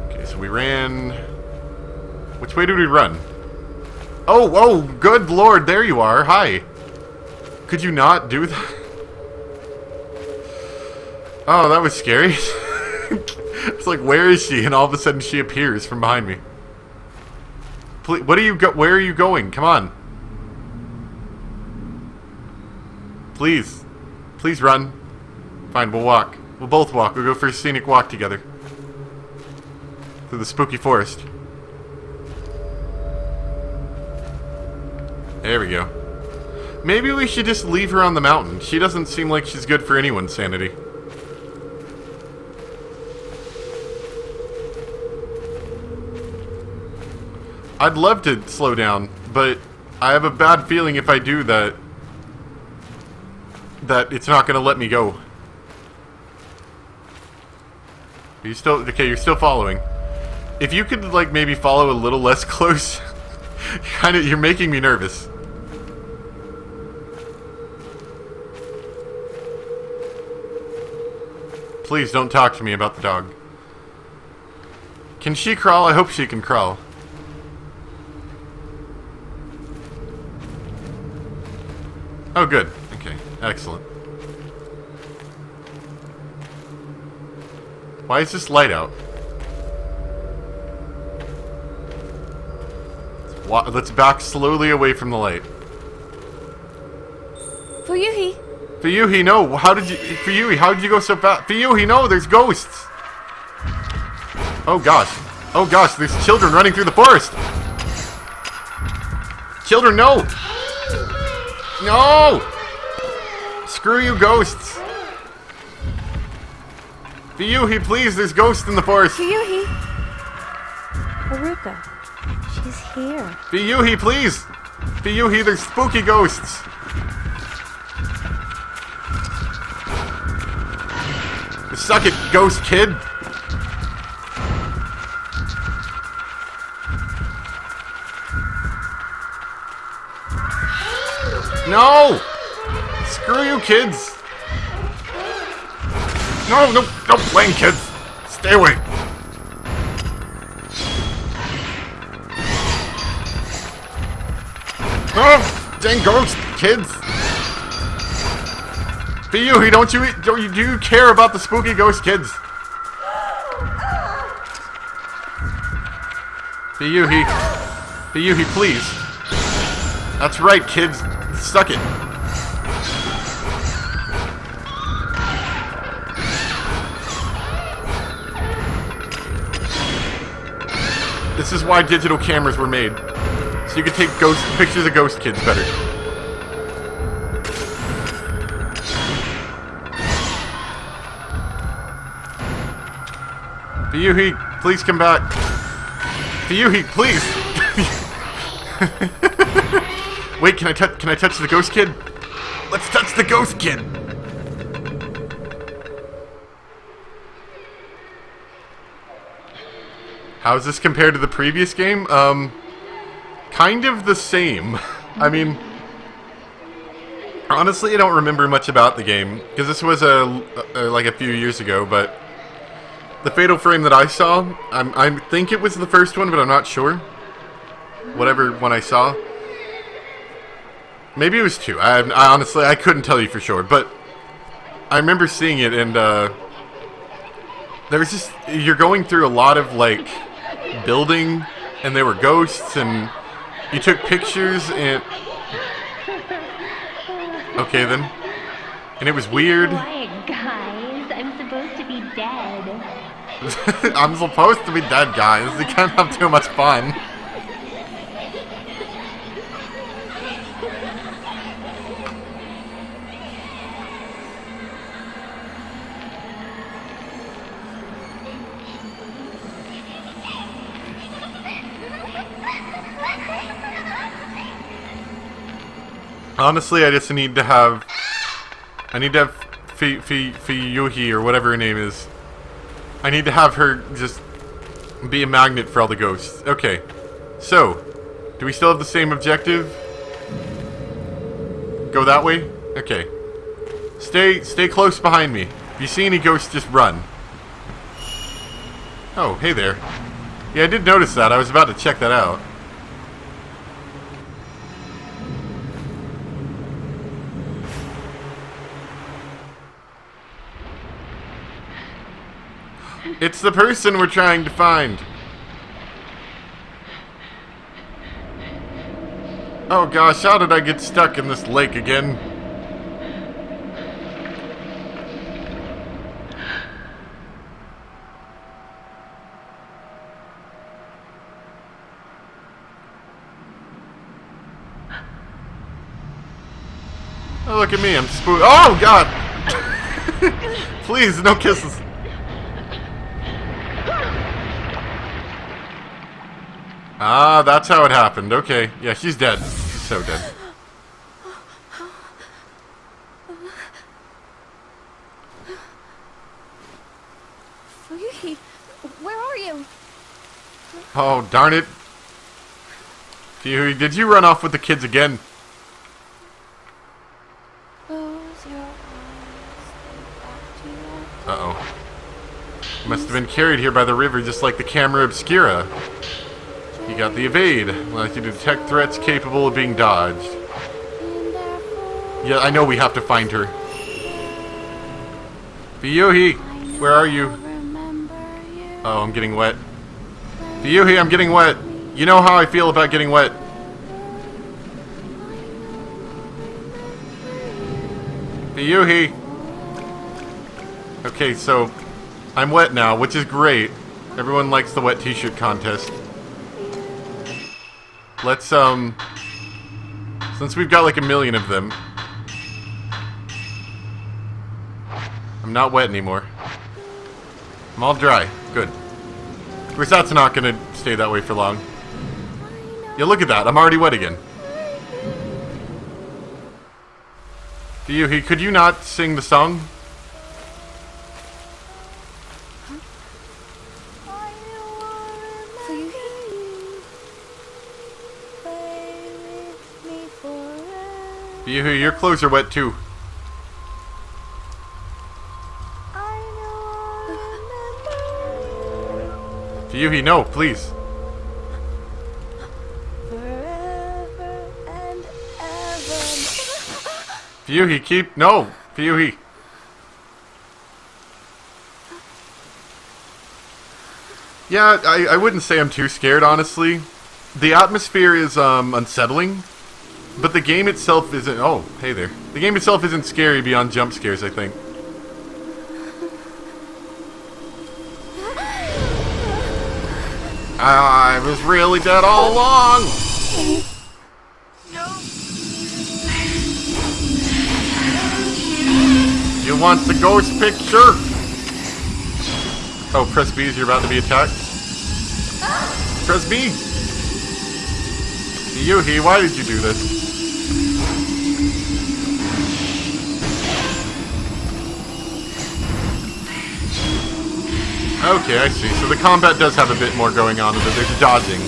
S1: Okay, so we ran... Which way did we run? Oh, good lord, there you are. Hi. Could you not do that? Oh, that was scary. It's like, where is she? And all of a sudden she appears from behind me. Please, where are you going? Come on. Please. Please run. Fine, we'll walk. We'll both walk. We'll go for a scenic walk together. Through the spooky forest. There we go. Maybe we should just leave her on the mountain. She doesn't seem like she's good for anyone's sanity. I'd love to slow down, but I have a bad feeling if I do that it's not going to let me go. Are you still... Okay, you're still following. If you could, like, maybe follow a little less close... You're making me nervous. Please don't talk to me about the dog. Can she crawl? I hope she can crawl. Oh, good. Okay, excellent. Why is this light out? Let's back slowly away from the light.
S2: Fuyuhi!
S1: Fuyuhi, no! How did you go so fast? Fuyuhi, no! There's ghosts! Oh gosh. Oh gosh, there's children running through the forest! Children, no! No! Screw you, ghosts! Fuyuhi, please, there's ghosts in the forest!
S2: Fuyuhi!
S5: Haruka, she's here.
S1: Fuyuhi, please! Fuyuhi, there's spooky ghosts! Suck it, ghost kid! No! Screw you, kids! No, don't blame kids! Stay away! Oh, dang ghost, kids! Fuyuhi, do you care about the spooky ghost kids? Fuyuhi, please. That's right, kids. Suck it. This is why digital cameras were made. So you can take pictures of ghost kids better. Fuyuhi, Please come back. Fiyuhi, please. Wait, can I touch the ghost kid? Let's touch the ghost kid. How is this compared to the previous game? Kind of the same. I mean, honestly, I don't remember much about the game because this was like a few years ago. But the Fatal Frame that I saw, I think it was the first one, but I'm not sure. Whatever one I saw, maybe it was 2. I honestly couldn't tell you for sure, but I remember seeing it, and there was just you're going through a lot of like building, and there were ghosts, and you took pictures, and okay then, and it was weird.
S7: Quiet, guys. I'm supposed to be dead.
S1: I'm supposed to be dead, guys. You can't have too much fun. Honestly, I just need to have... Fiyuhi, or whatever her name is. I need to have her just be a magnet for all the ghosts. Okay. So, do we still have the same objective? Go that way? Okay. Stay close behind me. If you see any ghosts, just run. Oh, hey there. Yeah, I did notice that. I was about to check that out. It's the person we're trying to find. Oh gosh, how did I get stuck in this lake again? Oh, look at me, I'm spooked. Oh god! Please, no kisses. Ah, that's how it happened. Okay. Yeah, she's dead. She's so dead.
S2: Fiyuhi, where are you?
S1: Oh, darn it. Fiyuhi, did you run off with the kids again?
S2: Close your eyes.
S1: Uh-oh. Must have been carried here by the river just like the camera obscura. You got the evade. Allows you to detect threats capable of being dodged. Yeah, I know we have to find her. Fiyuhi, where are you? Oh, I'm getting wet. Fiyuhi, I'm getting wet. You know how I feel about getting wet. Fiyuhi. Okay, so I'm wet now, which is great. Everyone likes the wet t-shirt contest. Let's, since we've got like 1 million of them, I'm not wet anymore. I'm all dry. Good. Of course, that's not gonna stay that way for long. Yeah, look at that. I'm already wet again. Fiyuhi, could you not sing the song? Fiyuhi, your clothes are wet too. Fiyuhi, no, please. Fiyuhi, keep... No! Fiyuhi. Yeah, I wouldn't say I'm too scared, honestly. The atmosphere is, unsettling. But the game itself isn't... Oh, hey there. The game itself isn't scary beyond jump scares, I think. I was really dead all along! You want the ghost picture? Oh, press B as you're about to be attacked. Press B! Yuhi, why did you do this? Okay, I see. So the combat does have a bit more going on with it. There's dodging,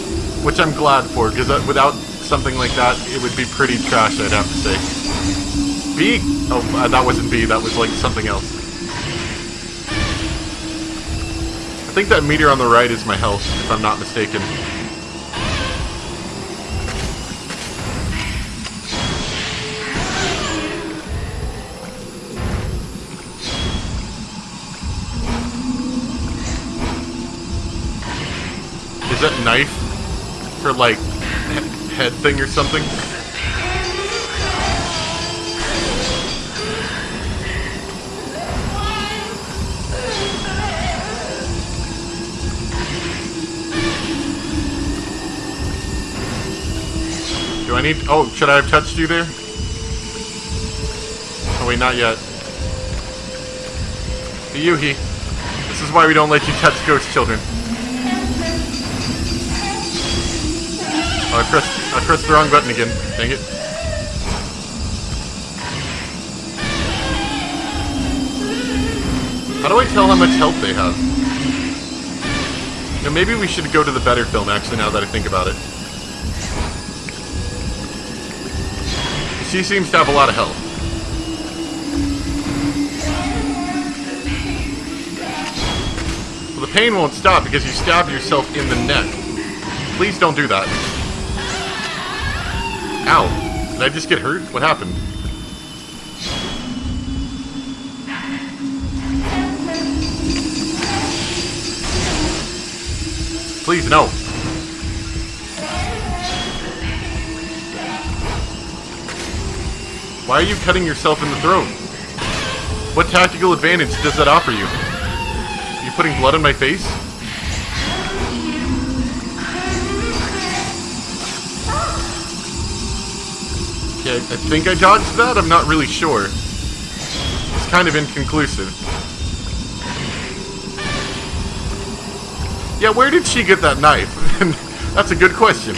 S1: which I'm glad for, because without something like that, it would be pretty trash, I'd have to say. B? Oh, that wasn't B, that was like something else. I think that meter on the right is my health, if I'm not mistaken. Is that knife? Her, like, head thing or something? Do I need... Oh, should I have touched you there? Oh wait, not yet. Yuhi, this is why we don't let you touch ghost children. Oh, I pressed the wrong button again. Dang it. How do I tell how much health they have? You know, maybe we should go to the better film, actually, now that I think about it. She seems to have a lot of health. Well, the pain won't stop because you stabbed yourself in the neck. Please don't do that. Ow. Did I just get hurt? What happened? Please, no. Why are you cutting yourself in the throat? What tactical advantage does that offer you? Are you putting blood on my face? Okay, I think I dodged that? I'm not really sure. It's kind of inconclusive. Yeah, where did she get that knife? That's a good question.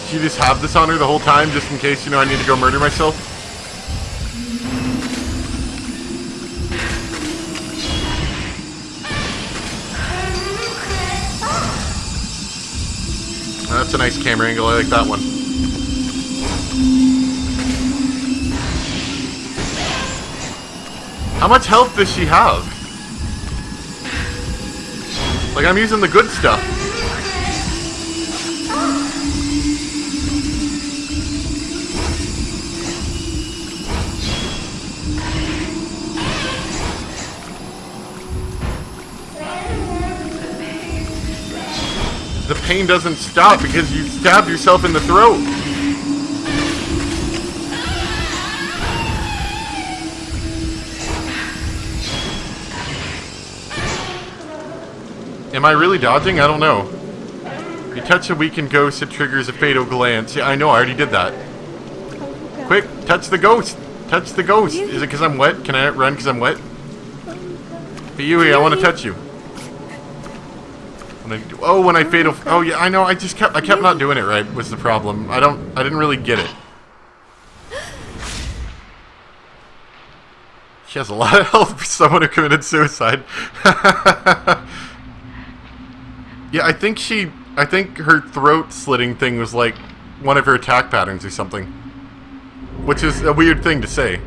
S1: She just have this on her the whole time, just in case, you know, I need to go murder myself? That's a nice camera angle, I like that one. How much health does she have? Like, I'm using the good stuff. The pain doesn't stop because you stabbed yourself in the throat. Am I really dodging? I don't know. You touch a weakened ghost, it triggers a fatal glance. Yeah, I know, I already did that. Quick, touch the ghost! Touch the ghost! Is it because I'm wet? Can I run because I'm wet? But Yui, I want to touch you. When I fatal... Oh yeah, I know, I kept not doing it right, was the problem. I didn't really get it. She has a lot of health for someone who committed suicide. Yeah, I think her throat slitting thing was like one of her attack patterns or something. Which is a weird thing to say.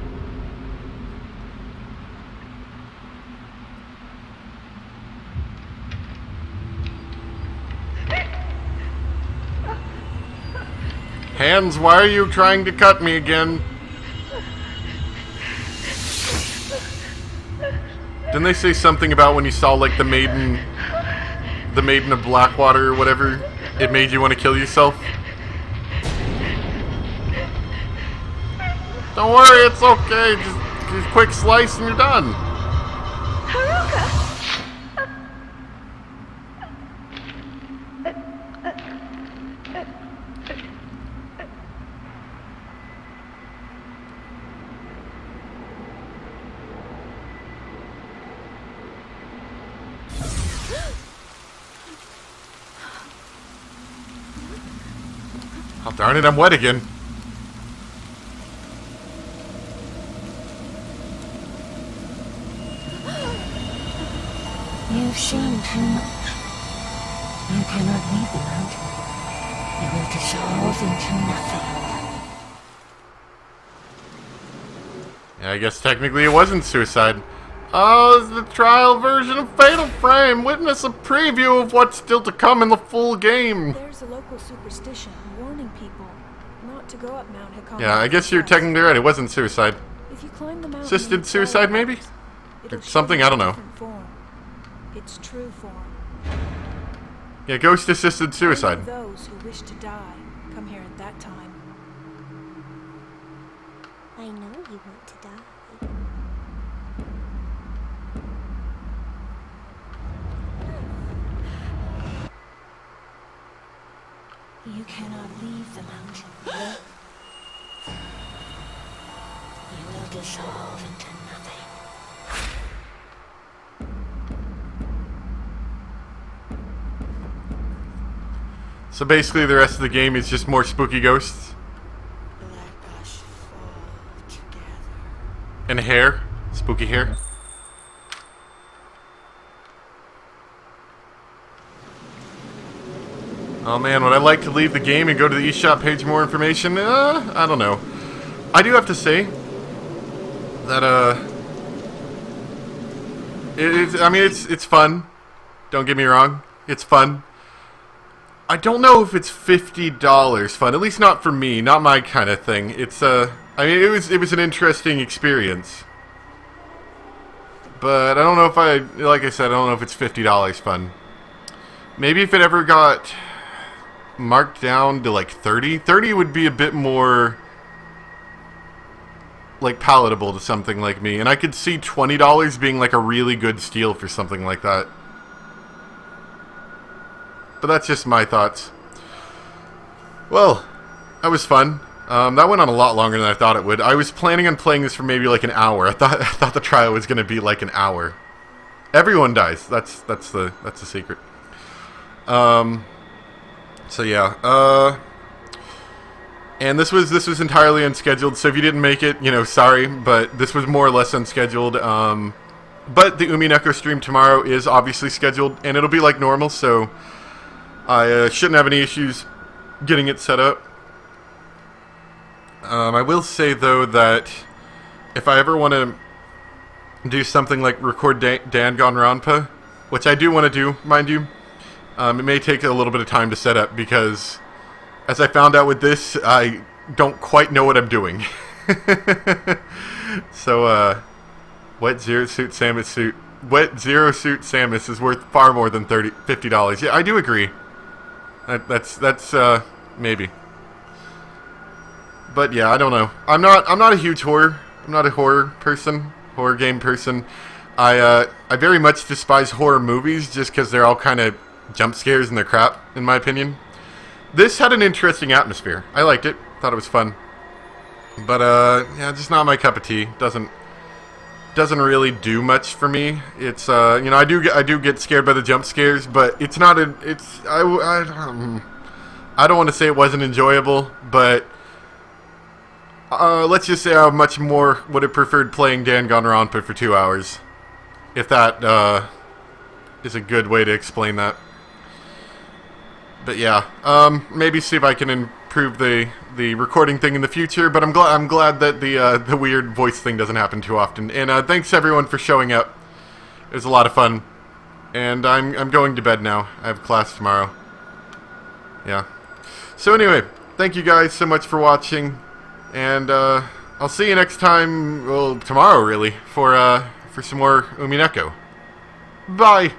S1: Hands, why are you trying to cut me again? Didn't they say something about when you saw like the Maiden of Blackwater or whatever, it made you want to kill yourself? Don't worry, it's okay. Just a quick slice and you're done. Darn it, I'm wet again.
S8: You've seen too much. You cannot leave the mountain. You will dissolve into nothing.
S1: Yeah, I guess technically it wasn't suicide. Oh, it's the trial version of Fatal Frame. Witness a preview of what's still to come in the full game.
S2: There's a local superstition warning people not to go up Mount Hikari.
S1: Yeah, I guess you're technically right. It wasn't suicide.
S2: If you climb the mountain,
S1: Assisted suicide, maybe? Or something, I don't know.
S2: Its true form.
S1: Yeah, ghost-assisted suicide.
S2: Only those who wish to die come here at that time.
S5: I know you want to die.
S8: You cannot leave the mountain. You will dissolve into nothing.
S1: So basically the rest of the game is just more spooky ghosts.
S8: Let us fall together.
S1: And hair. Spooky hair. Oh man, would I like to leave the game and go to the eShop page for more information? I don't know. I do have to say that it's fun. Don't get me wrong. It's fun. I don't know if it's $50 fun. At least not for me. Not my kind of thing. It's I mean, it was an interesting experience. But I don't know if like I said, I don't know if it's $50 fun. Maybe if it ever got marked down to like 30. 30 would be a bit more like palatable to something like me. And I could see $20 being like a really good steal for something like that. But that's just my thoughts. Well, that was fun. That went on a lot longer than I thought it would. I was planning on playing this for maybe like an hour. I thought the trial was going to be like an hour. Everyone dies. That's the secret. So yeah. And this was entirely unscheduled. So if you didn't make it, you know, sorry, but this was more or less unscheduled. But the Umineko stream tomorrow is obviously scheduled, and it'll be like normal. So I shouldn't have any issues getting it set up. I will say, though, that if I ever want to do something like record Danganronpa, which I do want to do, mind you, it may take a little bit of time to set up because, as I found out with this, I don't quite know what I'm doing. So, Wet Zero Suit Samus is worth far more than $50. Yeah, I do agree. That's maybe. But yeah, I don't know. I'm not a huge horror. I'm not a horror game person. I very much despise horror movies just because they're all kind of jump scares and they're crap, in my opinion. This had an interesting atmosphere. I liked it. Thought it was fun. But yeah, just not my cup of tea. Doesn't really do much for me. It's you know, I do get scared by the jump scares, but it's not I don't want to say it wasn't enjoyable, but let's just say I much more would have preferred playing Danganronpa for 2 hours, if that is a good way to explain that. But yeah, maybe see if I can improve the recording thing in the future. But I'm glad that the weird voice thing doesn't happen too often. And thanks everyone for showing up. It was a lot of fun. And I'm going to bed now. I have class tomorrow. Yeah. So anyway, thank you guys so much for watching. And I'll see you next time. Well, tomorrow really for some more Umineko. Bye.